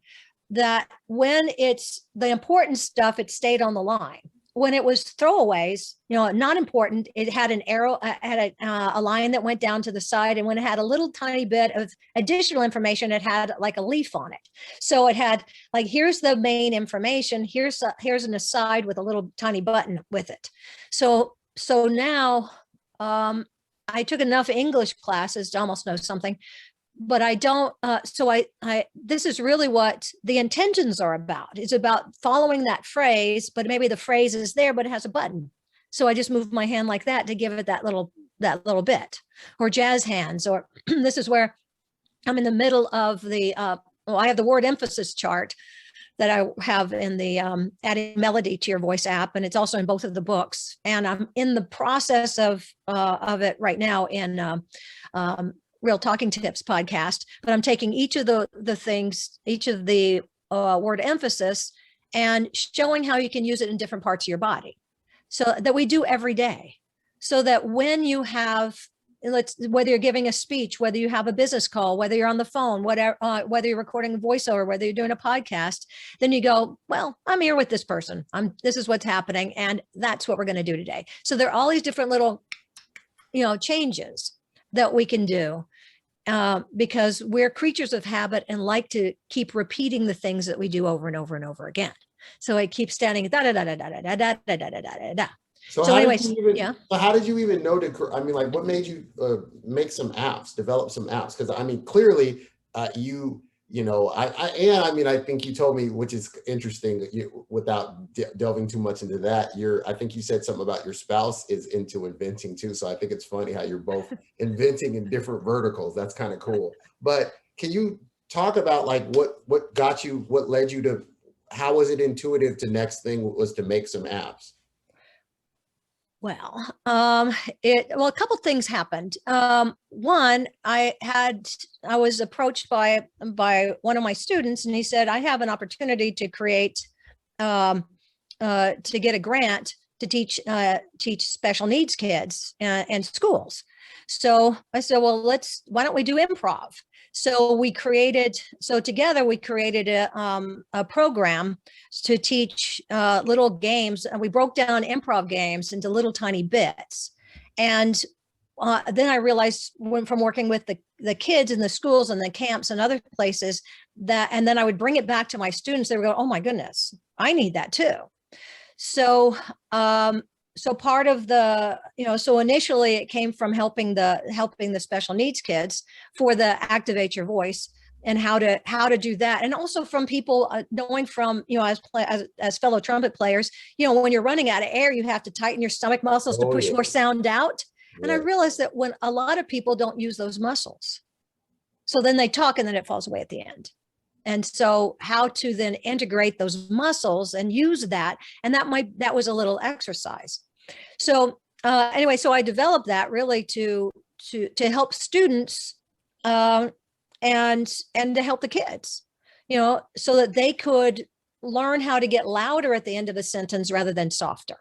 that when it's the important stuff, it stayed on the line. When it was throwaways, not important, it had an arrow, had a line that went down to the side. And when it had a little tiny bit of additional information, it had like a leaf on it. So it had like, here's the main information. Here's an aside with a little tiny button with it. So now I took enough English classes to almost know something, but I don't, this is really what the intentions are about. It's about following that phrase, but maybe the phrase is there, but it has a button. So I just move my hand like that to give it that little bit, or jazz hands, or this is where I'm in the middle of I have the word emphasis chart that I have in the adding melody to your voice app. And it's also in both of the books. And I'm in the process of it right now in, Real Talking Tips podcast, but I'm taking each of the things, each of the word emphasis, and showing how you can use it in different parts of your body, so that we do every day, so that when you have whether you're giving a speech, whether you have a business call, whether you're on the phone, whatever, whether you're recording a voiceover, whether you're doing a podcast, then you go, well, I'm here with this person. This is what's happening. And that's what we're going to do today. So there are all these different little, changes that we can do because we're creatures of habit and like to keep repeating the things that we do over and over and over again. So it keeps standing da da da da da da da da da da da da. So anyways, So how did you even know like what made you make some apps, develop some apps? Because I mean, clearly I think you told me, which is interesting, without delving too much into that, I think you said something about your spouse is into inventing too. So I think it's funny how you're both inventing in different verticals. That's kind of cool. But can you talk about like what led you to, how was it intuitive to next thing was to make some apps? Well, a couple things happened. One, I was approached by one of my students, and he said, I have an opportunity to create, to get a grant to teach special needs kids in schools. So I said, well, why don't we do improv? So together we created a program to teach little games, and we broke down improv games into little tiny bits. And then I realized from working with the kids in the schools and the camps and other places and then I would bring it back to my students. They would go, oh my goodness, I need that too. So, so part of so initially it came from helping the special needs kids for the Activate Your Voice and how to do that. And also from people knowing from, as fellow trumpet players, when you're running out of air, you have to tighten your stomach muscles to push more sound out. Yeah. And I realized that when a lot of people don't use those muscles, so then they talk and then it falls away at the end. And so how to then integrate those muscles and use that. And that was a little exercise. So anyway, so I developed that really to help students and to help the kids, so that they could learn how to get louder at the end of a sentence rather than softer,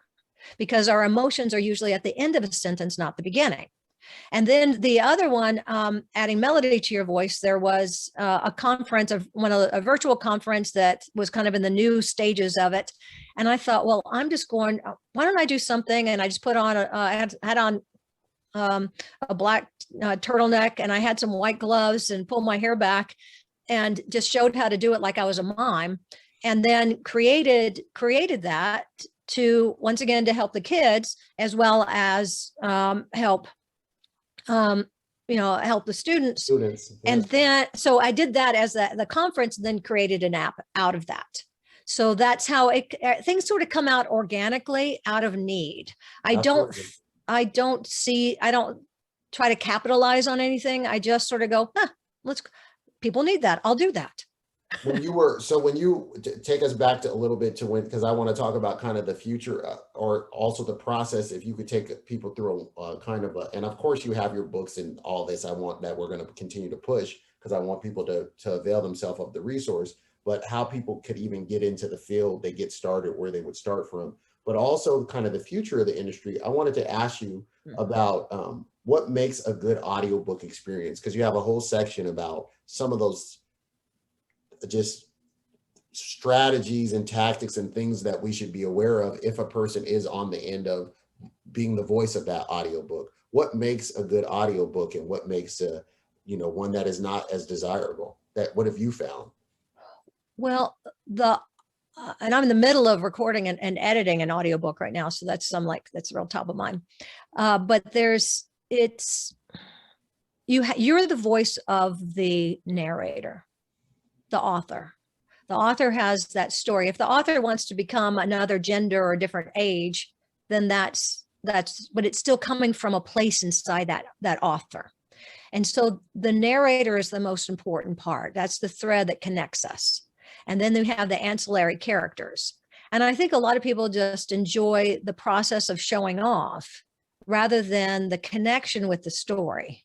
because our emotions are usually at the end of a sentence, not the beginning. And then the other one, adding melody to your voice, there was a virtual conference that was kind of in the new stages of it. And I thought, well, I'm just going, why don't I do something? And I just put on, I had on a black turtleneck, and I had some white gloves and pulled my hair back and just showed how to do it like I was a mime. And then created that to, once again, to help the kids as well as help the students. Yeah. And then, so I did that as the conference, and then created an app out of that. So that's how things sort of come out organically out of need. I don't try to capitalize on anything. I just sort of go, people need that. I'll do that. When you take us back to a little bit to because I want to talk about kind of the future or also the process, if you could take people through and of course you have your books and all this, I want that we're going to continue to push because I want people to avail themselves of the resource, but how people could even get into the field, they get started where they would start from, but also kind of the future of the industry. I wanted to ask you about what makes a good audiobook experience, because you have a whole section about some of those just strategies and tactics and things that we should be aware of if a person is on the end of being the voice of that audiobook. What makes a good audiobook and what makes one that is not as desirable? What have you found? Well, and I'm in the middle of recording and editing an audiobook right now, so that's real top of mind. But you're the voice of the narrator. The author has that story. If the author wants to become another gender or a different age, then that's, but it's still coming from a place inside that author. And so the narrator is the most important part. That's the thread that connects us. And then we have the ancillary characters. And I think a lot of people just enjoy the process of showing off rather than the connection with the story.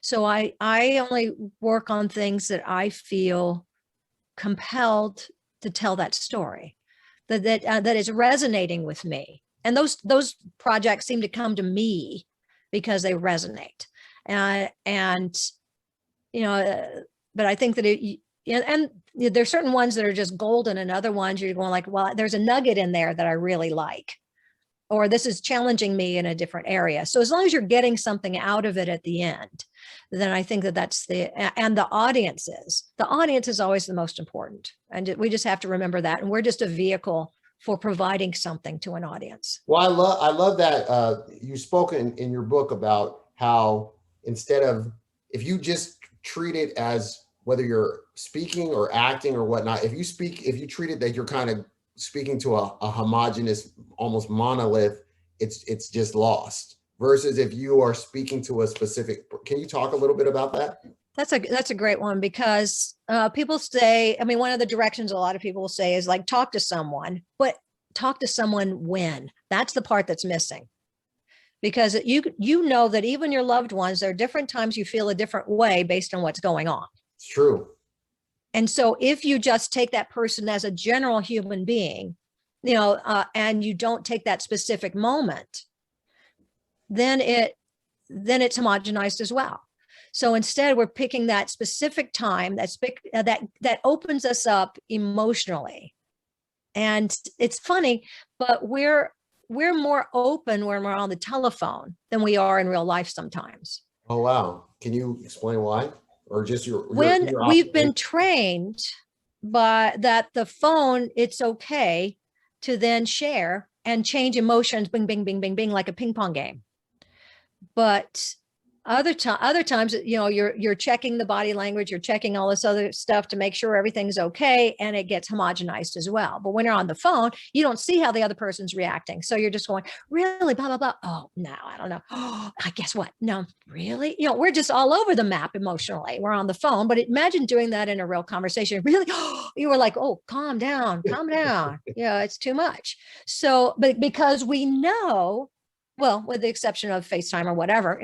So I only work on things that I feel compelled to tell that story, that is resonating with me. And those projects seem to come to me because they resonate. And but I think that and there's certain ones that are just golden, and other ones you're going like, well, there's a nugget in there that I really like, or this is challenging me in a different area. So as long as you're getting something out of it at the end, then I think that that's and the audience is always the most important. And we just have to remember that. And we're just a vehicle for providing something to an audience. Well, I love that you spoke in your book about how instead of, if you just treat it as whether you're speaking or acting or whatnot, if you treat it that you're kind of speaking to a homogeneous, almost monolith, it's just lost. Versus if you are speaking to a specific, can you talk a little bit about that? That's a great one, because people say, I mean, one of the directions a lot of people will say is like, talk to someone, but talk to someone when? That's the part that's missing. Because you know that even your loved ones, there are different times you feel a different way based on what's going on. It's true. And so if you just take that person as a general human being, and you don't take that specific moment, then it's homogenized as well. So instead, we're picking that specific time that opens us up emotionally. And it's funny, but we're more open when we're on the telephone than we are in real life sometimes. Oh, wow. Can you explain why? Or just when we've been trained by that the phone, it's okay to then share and change emotions, bing, bing, bing, bing, bing, like a ping pong game. But other times, you're checking the body language, you're checking all this other stuff to make sure everything's okay, and it gets homogenized as well. But when you're on the phone, you don't see how the other person's reacting. So you're just going, really, blah, blah, blah. Oh, no, I don't know. Oh, I guess what? No, really? We're just all over the map emotionally. We're on the phone, but imagine doing that in a real conversation. Really? You were like, oh, calm down. Yeah, it's too much. So, but because we know, well, with the exception of FaceTime or whatever,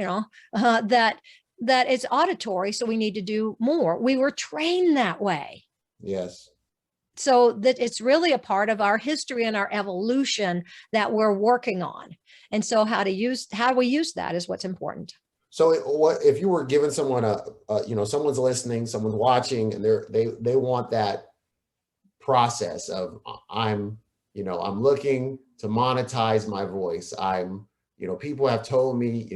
that it's auditory. So we need to do more. We were trained that way. Yes. So that it's really a part of our history and our evolution that we're working on. And so how we use that is what's important. So what if you were giving someone someone's listening, someone's watching, and they want that process of I'm looking to monetize my voice. People have told me,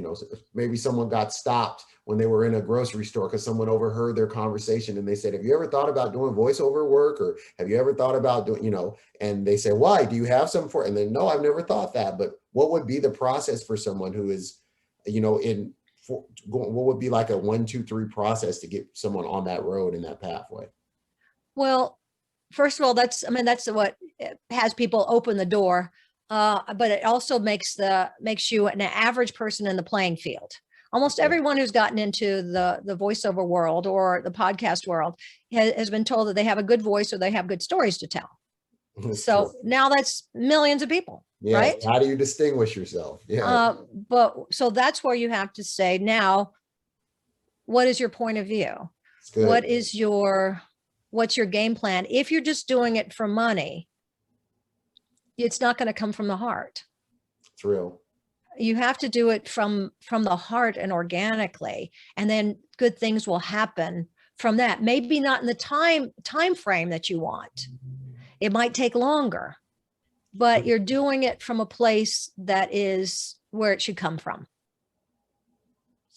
maybe someone got stopped when they were in a grocery store because someone overheard their conversation and they said, have you ever thought about doing voiceover work? Or have you ever thought about doing, and they say, why? Do you have some for it? And then, no, I've never thought that. But what would be the process for someone who is, what would be like a 1, 2, 3 process to get someone on that road in that pathway? Well, first of all, that's what has people open the door. But it also makes you an average person in the playing field. Almost everyone who's gotten into the voiceover world or the podcast world has been told that they have a good voice or they have good stories to tell. So now that's millions of people, right? How do you distinguish yourself? Yeah. So that's where you have to say, now, what is your point of view? What's your game plan? If you're just doing it for money, it's not going to come from the heart. It's real. You have to do it from the heart and organically, and then good things will happen from that. Maybe not in the time frame that you want. It might take longer, but you're doing it from a place that is where it should come from.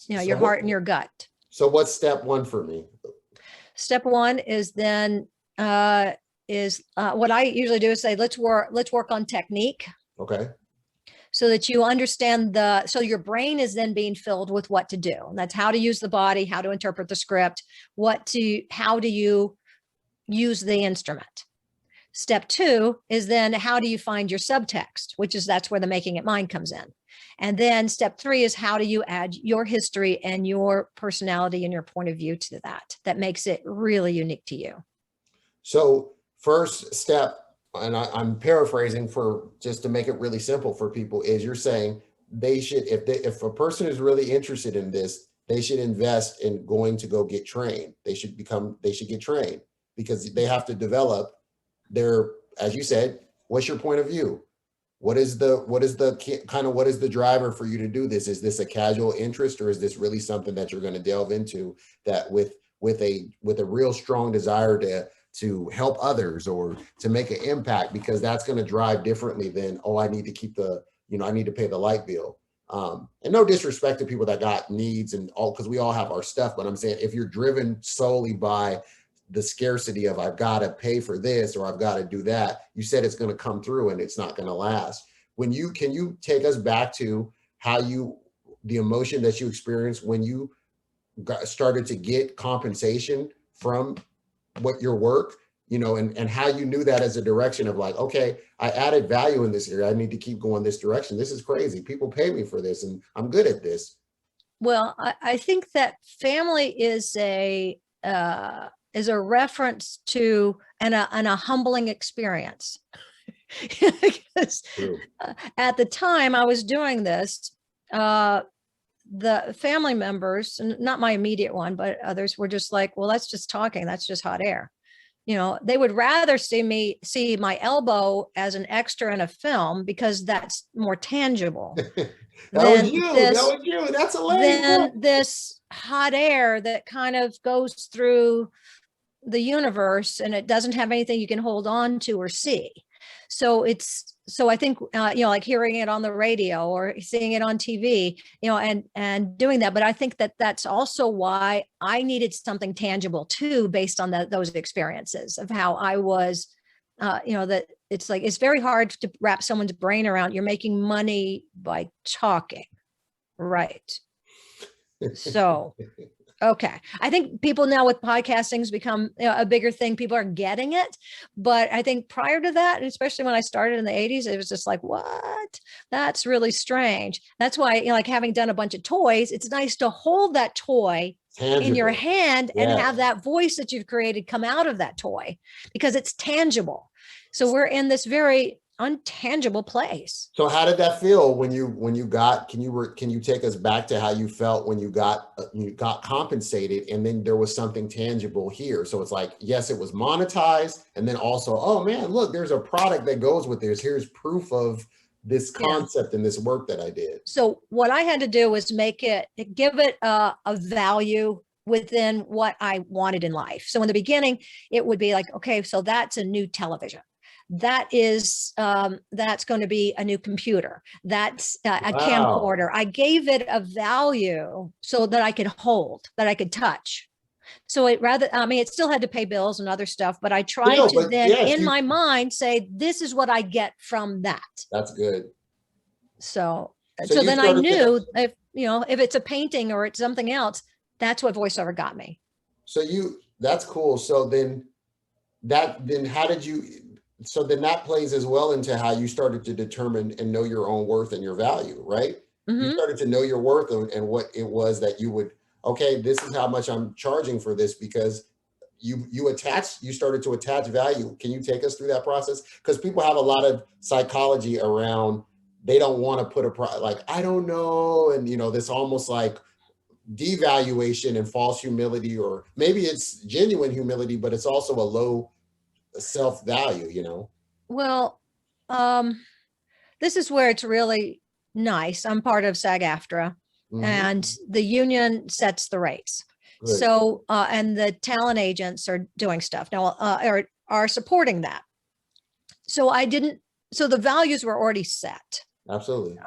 Your heart and your gut. So what's step 1 for me? Step 1 is then what I usually do is say, let's work on technique. Okay. So that you understand so your brain is then being filled with what to do. And that's how to use the body, how to interpret the script, how do you use the instrument. Step 2 is then how do you find your subtext, that's where the making it mine comes in. And then step 3 is how do you add your history and your personality and your point of view to that makes it really unique to you. So first step, and I'm paraphrasing for just to make it really simple for people, is you're saying they should, if a person is really interested in this, they should invest in going to go get trained. They should get trained because they have to develop their, as you said, what's your point of view? what is the driver for you to do this? Is this a casual interest, or is this really something that you're going to delve into that with a real strong desire to help others or to make an impact? Because that's going to drive differently than, oh, I need to keep I need to pay the light bill. And no disrespect to people that got needs and all, because we all have our stuff. But I'm saying, if you're driven solely by the scarcity of, I've got to pay for this or I've got to do that, you said it's going to come through and it's not going to last. Can you take us back to the emotion that you experienced when you started to get compensation from your work, and how you knew that as a direction of like, okay, I added value in this area, I need to keep going this direction. This is crazy. People pay me for this and I'm good at this. Well, I think that family is a reference to and a humbling experience. Because at the time I was doing this, the family members, not my immediate one, but others, were just like, well, that's just talking. That's just hot air. They would rather see my elbow as an extra in a film because that's more tangible. That was you. That's Elaine. Then this hot air that kind of goes through the universe and it doesn't have anything you can hold on to or see. So I think, like hearing it on the radio or seeing it on TV, and doing that. But I think that that's also why I needed something tangible too, based on those experiences of how I was, that it's like, it's very hard to wrap someone's brain around. You're making money by talking. Right. So, okay. I think people now with podcasting's become a bigger thing. People are getting it. But I think prior to that, especially when I started in the 80s, it was just like, what? That's really strange. That's why, like having done a bunch of toys, it's nice to hold that toy tangible in your hand and have that voice that you've created come out of that toy because it's tangible. So we're in this very untangible place. So how did that feel when you got, can you take us back to how you felt when you got compensated and then there was something tangible here? So it's like, yes, it was monetized. And then also, oh man, look, there's a product that goes with this. Here's proof of this concept and this work that I did. So what I had to do was give it a value within what I wanted in life. So in the beginning, it would be like, okay, so that's a new television. That is, that's going to be a new computer. That's a camcorder. I gave it a value so that I could hold, that I could touch. So it still had to pay bills and other stuff, but I tried to in my mind say, this is what I get from that. That's good. So then I knew if it's a painting or it's something else, that's what voiceover got me. That's cool. So then that plays as well into how you started to determine and know your own worth and your value, right? Mm-hmm. You started to know your worth and what it was that you would, okay, this is how much I'm charging for this, because you started to attach value. Can you take us through that process? Because people have a lot of psychology around, they don't want to put I don't know. And, this almost like devaluation and false humility, or maybe it's genuine humility, but it's also a low self-value, Well, this is where it's really nice. I'm part of SAG-AFTRA, and the union sets the rates. Good. So, and the talent agents are doing stuff now, are supporting that. So the values were already set. Absolutely.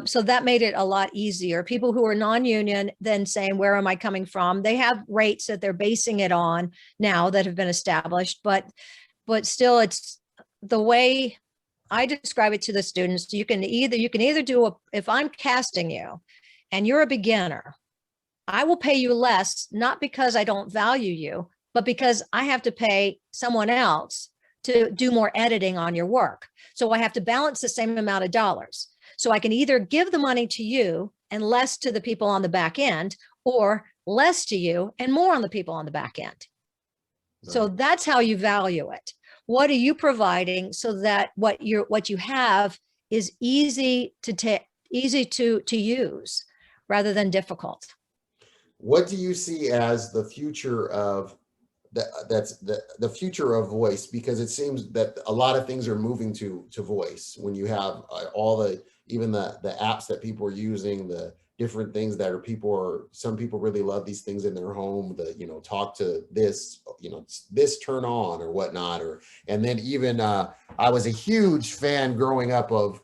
So that made it a lot easier. People who are non-union then saying, where am I coming from? They have rates that they're basing it on now that have been established, but still it's the way I describe it to the students. You can either do if I'm casting you and you're a beginner, I will pay you less, not because I don't value you, but because I have to pay someone else to do more editing on your work. So I have to balance the same amount of dollars. So I can either give the money to you and less to the people on the back end, or less to you and more on the people on the back end. Right. So that's how you value it. What are you providing so that what you have is easy to use rather than difficult? What do you see as the future of that's the future of voice, because it seems that a lot of things are moving to voice. When you have all the, even the apps that people are using, the different things that some people really love these things in their home, talk to this, this turn on or whatnot, and then even I was a huge fan growing up of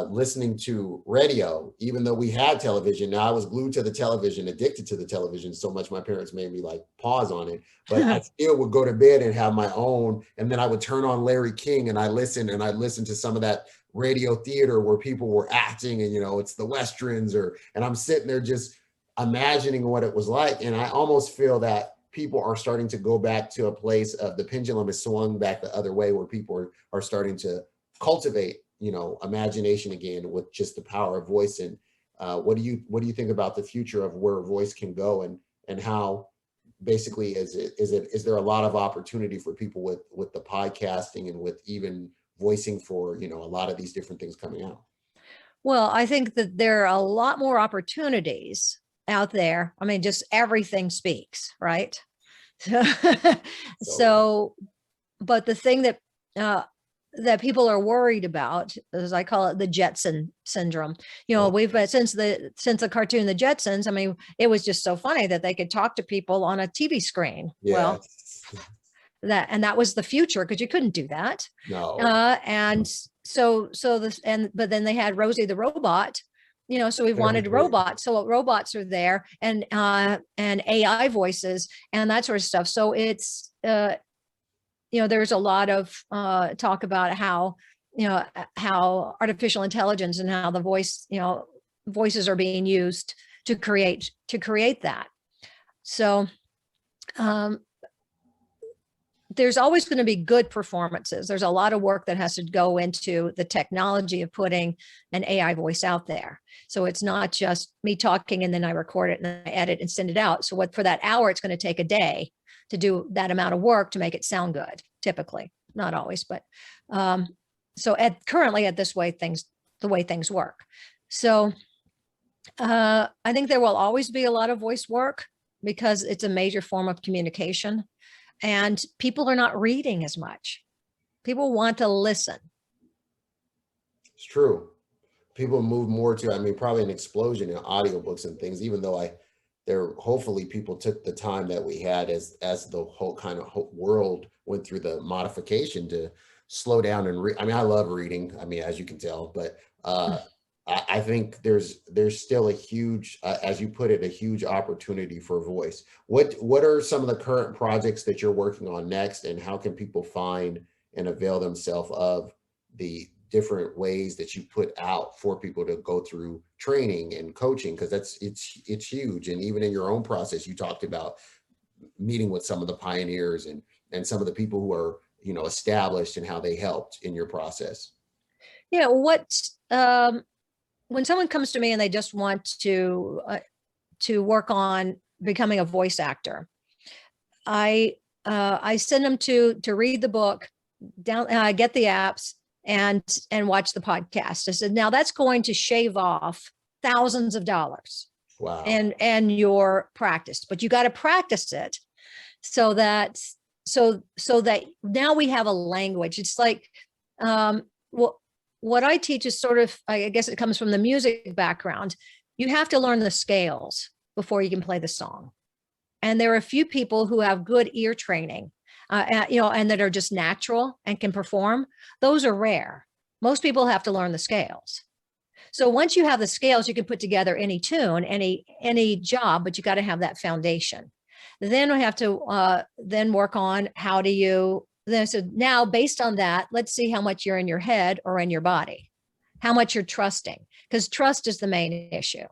listening to radio, even though we had television. Now I was glued to the television, addicted to the television so much my parents made me like pause on it, but I still would go to bed and have my own, and then I would turn on Larry King and I'd listen to some of that radio theater where people were acting, and it's the westerns, and I'm sitting there just imagining what it was like. And I almost feel that people are starting to go back to a place of the pendulum has swung back the other way, where people are starting to cultivate imagination again with just the power of voice. And what do you think about the future of where voice can go, and how basically is there a lot of opportunity for people with the podcasting and with even voicing for a lot of these different things coming out? Well, I think that there are a lot more opportunities out there. I mean, just everything speaks, right? So, but the thing that people are worried about, as I call it, the Jetson Syndrome. We've been since the cartoon, the Jetsons. I mean, it was just so funny that they could talk to people on a TV screen. Yeah. Well, that was the future, because you couldn't do that. No. But then they had Rosie the robot. So we wanted robots. So robots are there, and AI voices and that sort of stuff. So it's there's a lot of talk about how artificial intelligence and how the voices are being used to create that. So there's always going to be good performances. There's a lot of work that has to go into the technology of putting an AI voice out there. So it's not just me talking and then I record it and I edit and send it out. So for that hour, it's going to take a day to do that amount of work to make it sound good, typically, not always, but currently at the way things work. So I think there will always be a lot of voice work, because it's a major form of communication, and people are not reading as much. People want to listen. It's true. People move more to, probably an explosion in audiobooks and things, even though hopefully people took the time that we had as the whole kind of world went through the modification to slow down and read. I love reading, as you can tell, but I think there's still a huge, as you put it, a huge opportunity for voice. What are some of the current projects that you're working on next, and how can people find and avail themselves of the different ways that you put out for people to go through training and coaching? Because it's huge. And even in your own process, you talked about meeting with some of the pioneers and some of the people who are established, and how they helped in your process. Yeah. When someone comes to me and they just want to work on becoming a voice actor, I send them to read the book, get the apps, and watch the podcast. I said, now that's going to shave off thousands of dollars. Wow. And your practice, but you got to practice it so that now we have a language. It's like, what I teach is sort of, I guess it comes from the music background. You have to learn the scales before you can play the song. And there are a few people who have good ear training, and that are just natural and can perform. Those are rare. Most people have to learn the scales. So once you have the scales, you can put together any tune, any job, but you got to have that foundation. Then we have to then work on how do you. So now, based on that, let's see how much you're in your head or in your body, how much you're trusting, because trust is the main issue.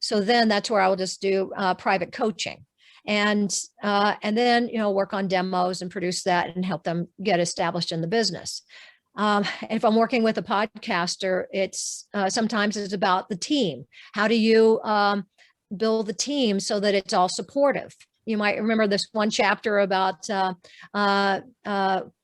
So then that's where I will just do private coaching, and then work on demos and produce that and help them get established in the business. If I'm working with a podcaster, it's sometimes it's about the team. How do you build the team so that it's all supportive? You might remember this one chapter about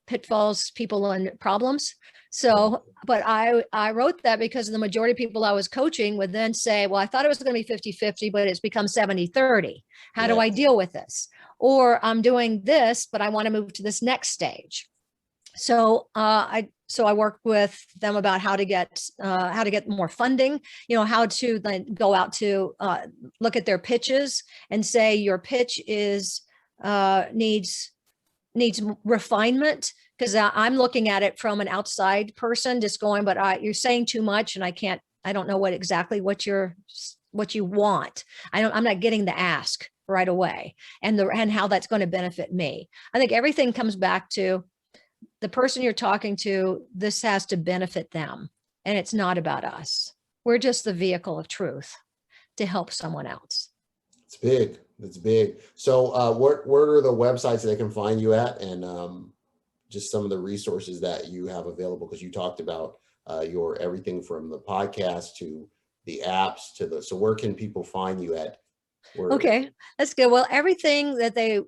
pitfalls, people, and problems. So, but I wrote that because the majority of people I was coaching would then say, well, I thought it was going to be 50-50, but it's become 70-30. How do I deal with this? or I'm doing this, but I want to move to this next stage. So I work with them about how to get more funding, how to then go out to look at their pitches and say your pitch is needs refinement, because I'm looking at it from an outside person, just going, but you're saying too much, and I don't know what you want. I'm not getting the ask right away, and how that's going to benefit me. I think everything comes back to the person you're talking to. This has to benefit them, and it's not about us. We're just the vehicle of truth to help someone else. It's big. It's big. So what are the websites that they can find you at, and just some of the resources that you have available? Because you talked about your everything from the podcast to the apps to so where can people find you at? Okay, that's good. Well, everything that they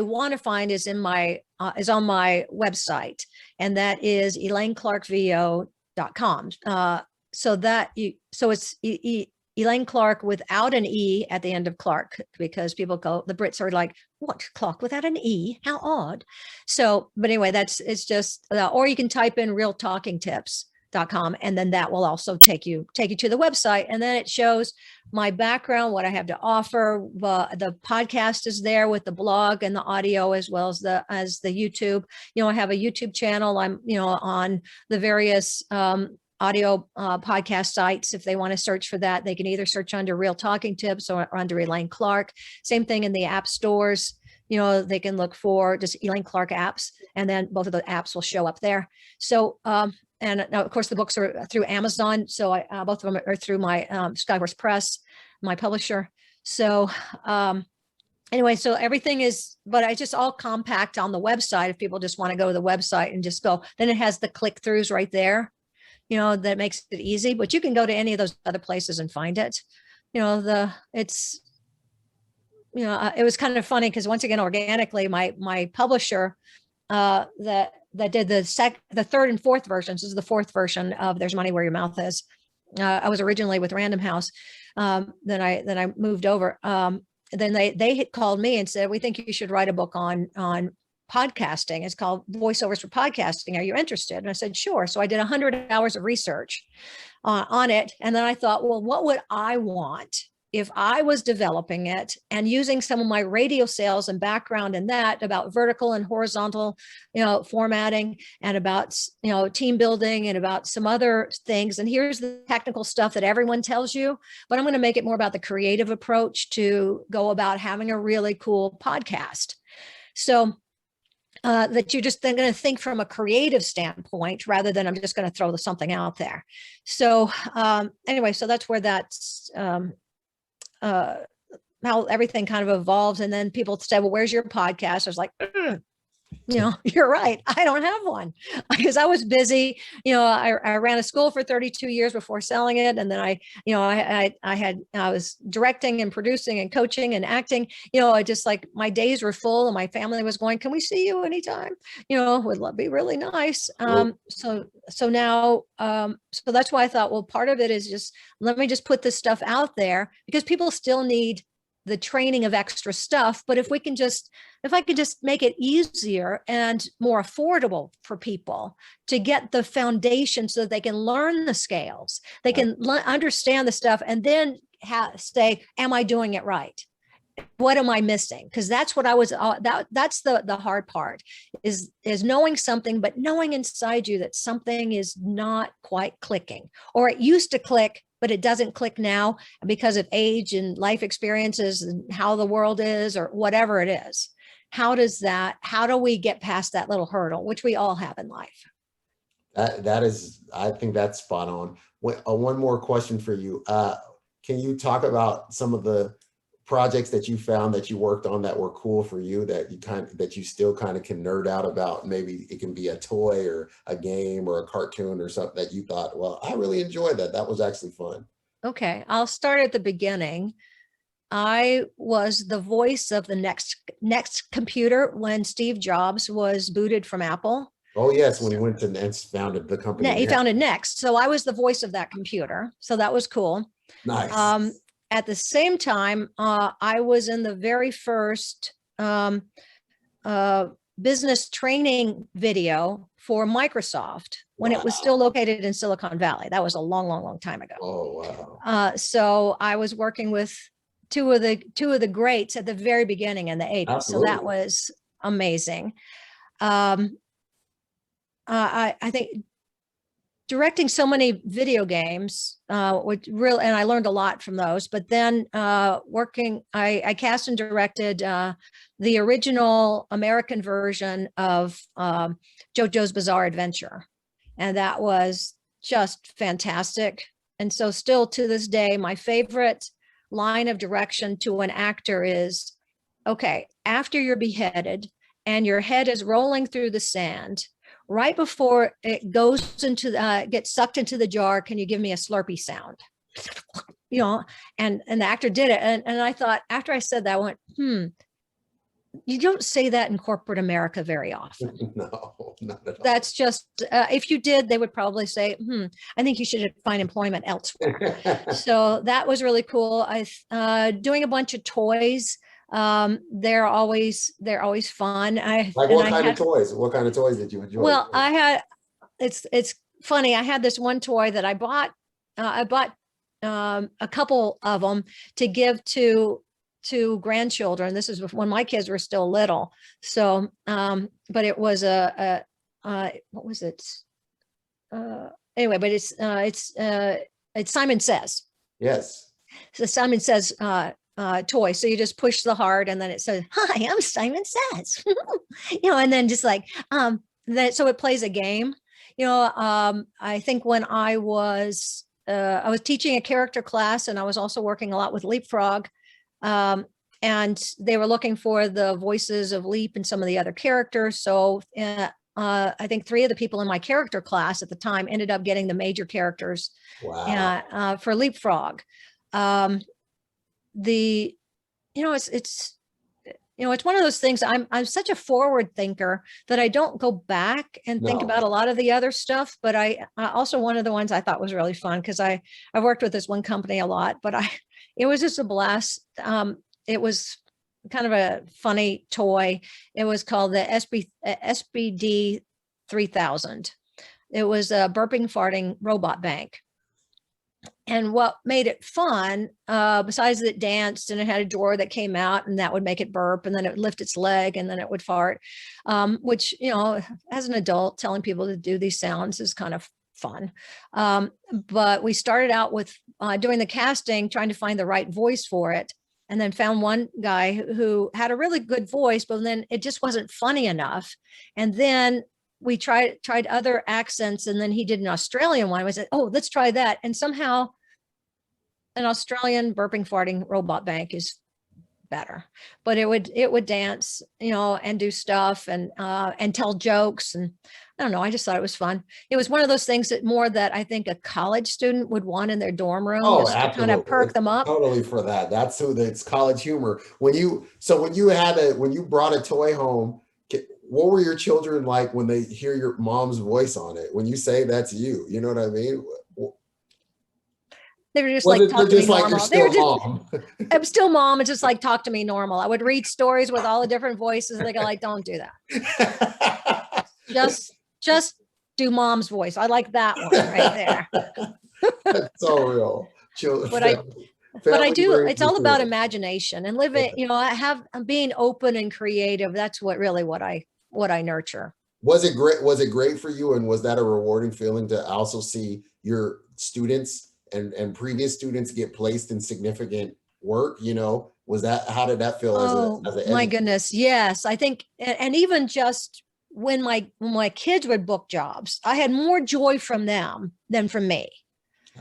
want to find is on my website, and that is ElaineClarkVO.com. So it's Elaine Clark without an E at the end of Clark, because the Brits are like, what, Clark without an E? How odd. So, but anyway, it's just, or you can type in realtalkingtips.com, and then that will also take you to the website. And then it shows my background, what I have to offer. The podcast is there with the blog and the audio, as well as the YouTube. I have a YouTube channel. I'm, on the various, audio podcast sites. If they want to search for that, they can either search under Real Talking Tips or under Elaine Clark. Same thing in the app stores. They can look for just Elaine Clark apps, and then both of the apps will show up there. So, and now, of course, the books are through Amazon. So both of them are through my Skyhorse Press, my publisher. So anyway, so everything is, but I just all compact on the website. If people just want to go to the website and just go, then it has the click-throughs right there. That makes it easy, but you can go to any of those other places and find it. It was kind of funny because, once again, organically, my publisher that did the third and fourth versions. This is the fourth version of There's Money Where Your Mouth Is. I was originally with Random House. Then I moved over. Then they had called me and said, we think you should write a book on podcasting. It's called Voiceovers for Podcasting. Are you interested? And I said, sure. So I did 100 hours of research on it. And then I thought, well, what would I want if I was developing it and using some of my radio sales and background in that, about vertical and horizontal, formatting, and about, team building, and about some other things. And here's the technical stuff that everyone tells you, but I'm going to make it more about the creative approach to go about having a really cool podcast. So that you're just then going to think from a creative standpoint, rather than I'm just going to throw something out there. So anyway, so that's where that's how everything kind of evolves. And then people say, well, where's your podcast? I was like, you're right. I don't have one, because I was busy. I ran a school for 32 years before selling it. And then I was directing and producing and coaching and acting, just like my days were full, and my family was going, can we see you anytime? Would be really nice. So now, so that's why I thought, well, part of it is just, let me just put this stuff out there, because people still need the training of extra stuff. But if I can just make it easier and more affordable for people to get the foundation, so that they can learn the scales, they can understand the stuff, and then say, am I doing it right? What am I missing? Because that's what that's the hard part, is knowing something, but knowing inside you that something is not quite clicking, or it used to click, but it doesn't click now because of age and life experiences and how the world is, or whatever it is. How do we get past that little hurdle, which we all have in life? I think that's spot on. One more question for you. Can you talk about some of the projects that you found that you worked on that were cool for you, that you still kind of can nerd out about? Maybe it can be a toy or a game or a cartoon or something that you thought, well, I really enjoyed that. That was actually fun. Okay, I'll start at the beginning. I was the voice of the next computer when Steve Jobs was booted from Apple. Oh yes, when he went to Next, founded the company. He founded Next. So I was the voice of that computer. So that was cool. Nice. At the same time, I was in the very first business training video for Microsoft when it was still located in Silicon Valley. That was a long, long, long time ago. Oh, wow. So I was working with two of the greats at the very beginning in the 80s. Absolutely. So that was amazing. I think directing so many video games, which really, and I learned a lot from those, but then I cast and directed the original American version of JoJo's Bizarre Adventure. And that was just fantastic. And so still to this day, my favorite line of direction to an actor is, okay, after you're beheaded and your head is rolling through the sand, right before it goes into gets sucked into the jar, can you give me a Slurpee sound? You know, and the actor did it. And I thought, after I said that, I went, you don't say that in corporate America very often. No, not at all. That's just, if you did, they would probably say, I think you should find employment elsewhere. So that was really cool. Doing a bunch of toys. They're always fun. Like what kind of toys? What kind of toys did you enjoy? Well, it's funny. I had this one toy that I bought a couple of them to give to grandchildren. This is when my kids were still little. So, but it was what was it? Anyway, but it's Simon Says. Yes. So Simon Says toy. So you just push the heart and then it says, "Hi, I'm Simon Says." And then just like so it plays a game. I think when I was teaching a character class, and I was also working a lot with Leapfrog. And they were looking for the voices of Leap and some of the other characters. So I think 3 of the people in my character class at the time ended up getting the major characters. Wow. For Leapfrog. It's one of those things. I'm such a forward thinker that I don't go back and think about a lot of the other stuff. But I also, one of the ones I thought was really fun, because I worked with this one company a lot, but it was just a blast. It was kind of a funny toy. It was called the SBD 3000. It was a burping, farting robot bank. And what made it fun, besides that it danced and it had a drawer that came out and that would make it burp, and then it would lift its leg and then it would fart, which, as an adult, telling people to do these sounds is kind of fun. But we started out with doing the casting, trying to find the right voice for it, and then found one guy who had a really good voice, but then it just wasn't funny enough. And then we tried other accents, and then he did an Australian one. I said, "Oh, let's try that." And somehow an Australian burping, farting robot bank is better, but it would dance, and do stuff and tell jokes. And I don't know, I just thought it was fun. It was one of those things that I think a college student would want in their dorm room, just to kind of perk them up. Totally for that. It's college humor. When you brought a toy home, what were your children like when they hear your mom's voice on it? When you say that's you, you know what I mean? They were just like, talk to me normal. Mom. I'm still mom. It's just like, talk to me normal. I would read stories with all the different voices. They go like, don't do that. Just do mom's voice. I like that one right there. That's so real. Children. But I do, it's all about imagination and living, being open and creative. That's what I nurture. Was it great for you? And was that a rewarding feeling to also see your students and previous students get placed in significant work? How did that feel? As an my goodness. Yes. I think, and even just when my kids would book jobs, I had more joy from them than from me.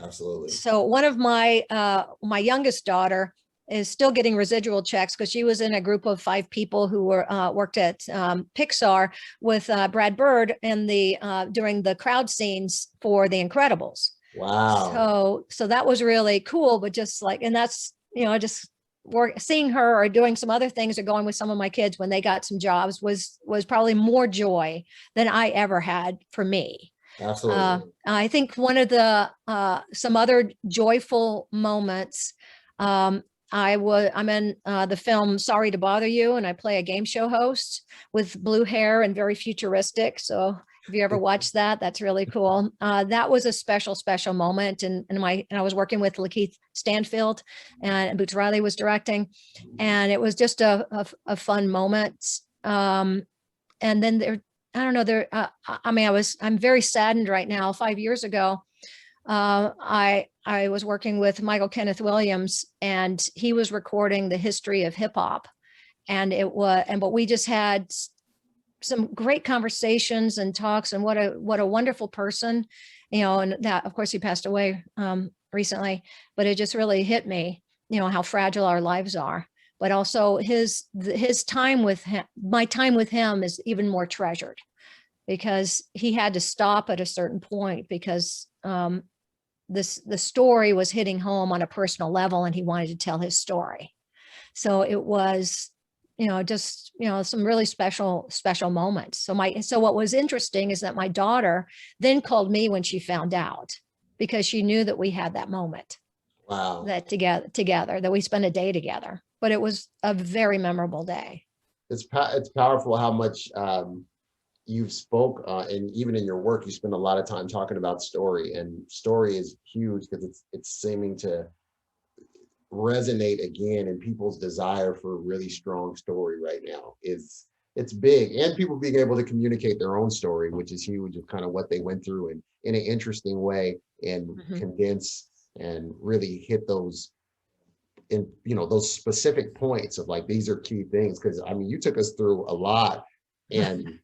Absolutely. So one of my youngest daughter is still getting residual checks because she was in a group of 5 people who worked at Pixar with Brad Bird during the crowd scenes for The Incredibles. Wow. So that was really cool. But just like, and that's, just seeing her or doing some other things or going with some of my kids when they got some jobs was probably more joy than I ever had for me. Absolutely. I think one of the some other joyful moments I'm in the film Sorry to Bother You, and I play a game show host with blue hair and very futuristic. So if you ever watched that, that's really cool. That was a special moment. And I was working with Lakeith Stanfield, and Boots Riley was directing, and it was just a fun moment. And then I don't know, I'm very saddened right now. 5 years ago, I was working with Michael Kenneth Williams, and he was recording the history of hip hop, but we just had some great conversations and talks, and what a wonderful person, and that, of course, he passed away recently, but it just really hit me, how fragile our lives are, but also his time with him, my time with him is even more treasured, because he had to stop at a certain point because the story was hitting home on a personal level, and he wanted to tell his story. So it was, some really special moments. So what was interesting is that my daughter then called me when she found out, because she knew that we had that moment. Wow. That together, that we spent a day together, but it was a very memorable day. It's powerful how much you've spoke, and even in your work, you spend a lot of time talking about story, and story is huge because it's seeming to resonate again in people's desire for a really strong story right now. It's big, and people being able to communicate their own story, which is huge, of kind of what they went through, and in an interesting way, and condense and really hit those in those specific points of like, these are key things, because you took us through a lot, and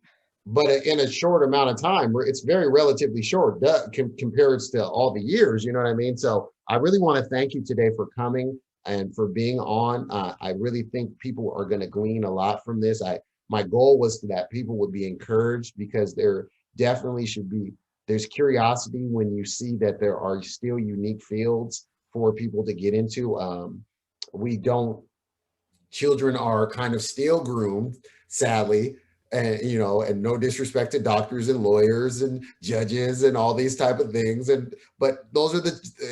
but in a short amount of time, it's very relatively short compared to all the years, you know what I mean? So I really want to thank you today for coming and for being on. I really think people are going to glean a lot from this. My goal was that people would be encouraged, because there definitely there's curiosity when you see that there are still unique fields for people to get into. Children are kind of still groomed, sadly, and and no disrespect to doctors and lawyers and judges and all these type of things, but those are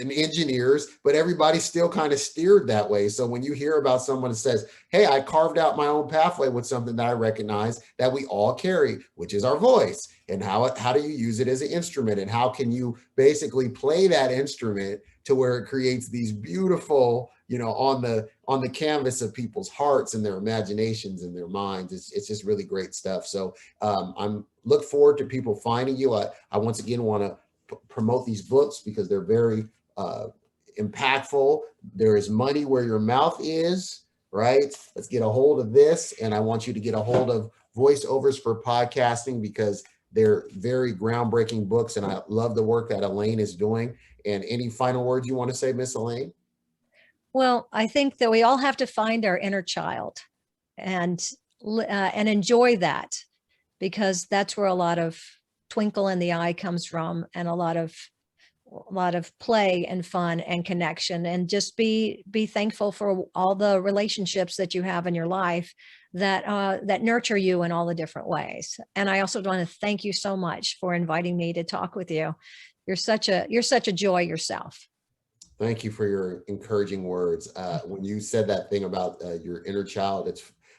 and engineers, but everybody's still kind of steered that way. So when you hear about someone that says, hey, I carved out my own pathway with something that I recognize that we all carry, which is our voice, and how do you use it as an instrument, and how can you basically play that instrument to where it creates these beautiful, on the canvas of people's hearts and their imaginations and their minds. It's just really great stuff. So I'm look forward to people finding you. I once again want to promote these books because they're very impactful. There is money where your mouth is, right? Let's get a hold of this. And I want you to get a hold of Voiceovers for Podcasting, because they're very groundbreaking books. And I love the work that Elaine is doing. And any final words you want to say, Miss Elaine? Well, I think that we all have to find our inner child and enjoy that, because that's where a lot of twinkle in the eye comes from, and a lot of play and fun and connection, and just be thankful for all the relationships that you have in your life that nurture you in all the different ways. And I also want to thank you so much for inviting me to talk with you. You're such a joy yourself. Thank you for your encouraging words. When you said that thing about your inner child,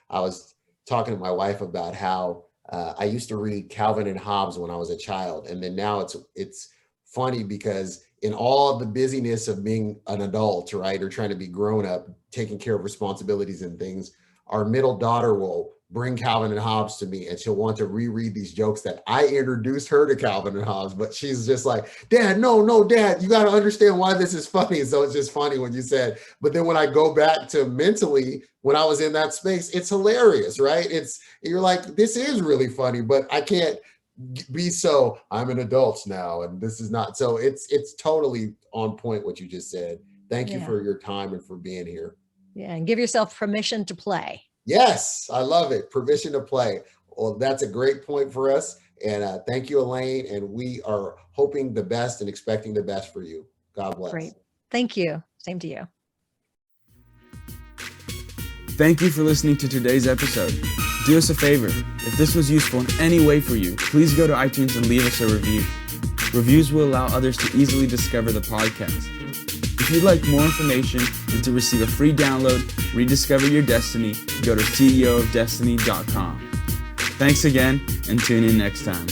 I was talking to my wife about how I used to read Calvin and Hobbes when I was a child. And then now it's funny, because in all the busyness of being an adult, right, or trying to be grown up, taking care of responsibilities and things, our middle daughter will bring Calvin and Hobbes to me, and she'll want to reread these jokes that I introduced her to Calvin and Hobbes, but she's just like, Dad, no, Dad, you got to understand why this is funny. So it's just funny when you said, but then when I go back to mentally, when I was in that space, it's hilarious, right? You're like, this is really funny, but I can't be I'm an adult now, and this is not. So it's totally on point what you just said. Thank you for your time and for being here. Yeah, and give yourself permission to play. Yes, I love it. Permission to play. Well, that's a great point for us. And thank you, Elaine. And we are hoping the best and expecting the best for you. God bless. Great. Thank you. Same to you. Thank you for listening to today's episode. Do us a favor. If this was useful in any way for you, please go to iTunes and leave us a review. Reviews will allow others to easily discover the podcast. If If you'd like more information and to receive a free download, Rediscover Your Destiny, go to ceoofdestiny.com. Thanks again, and tune in next time.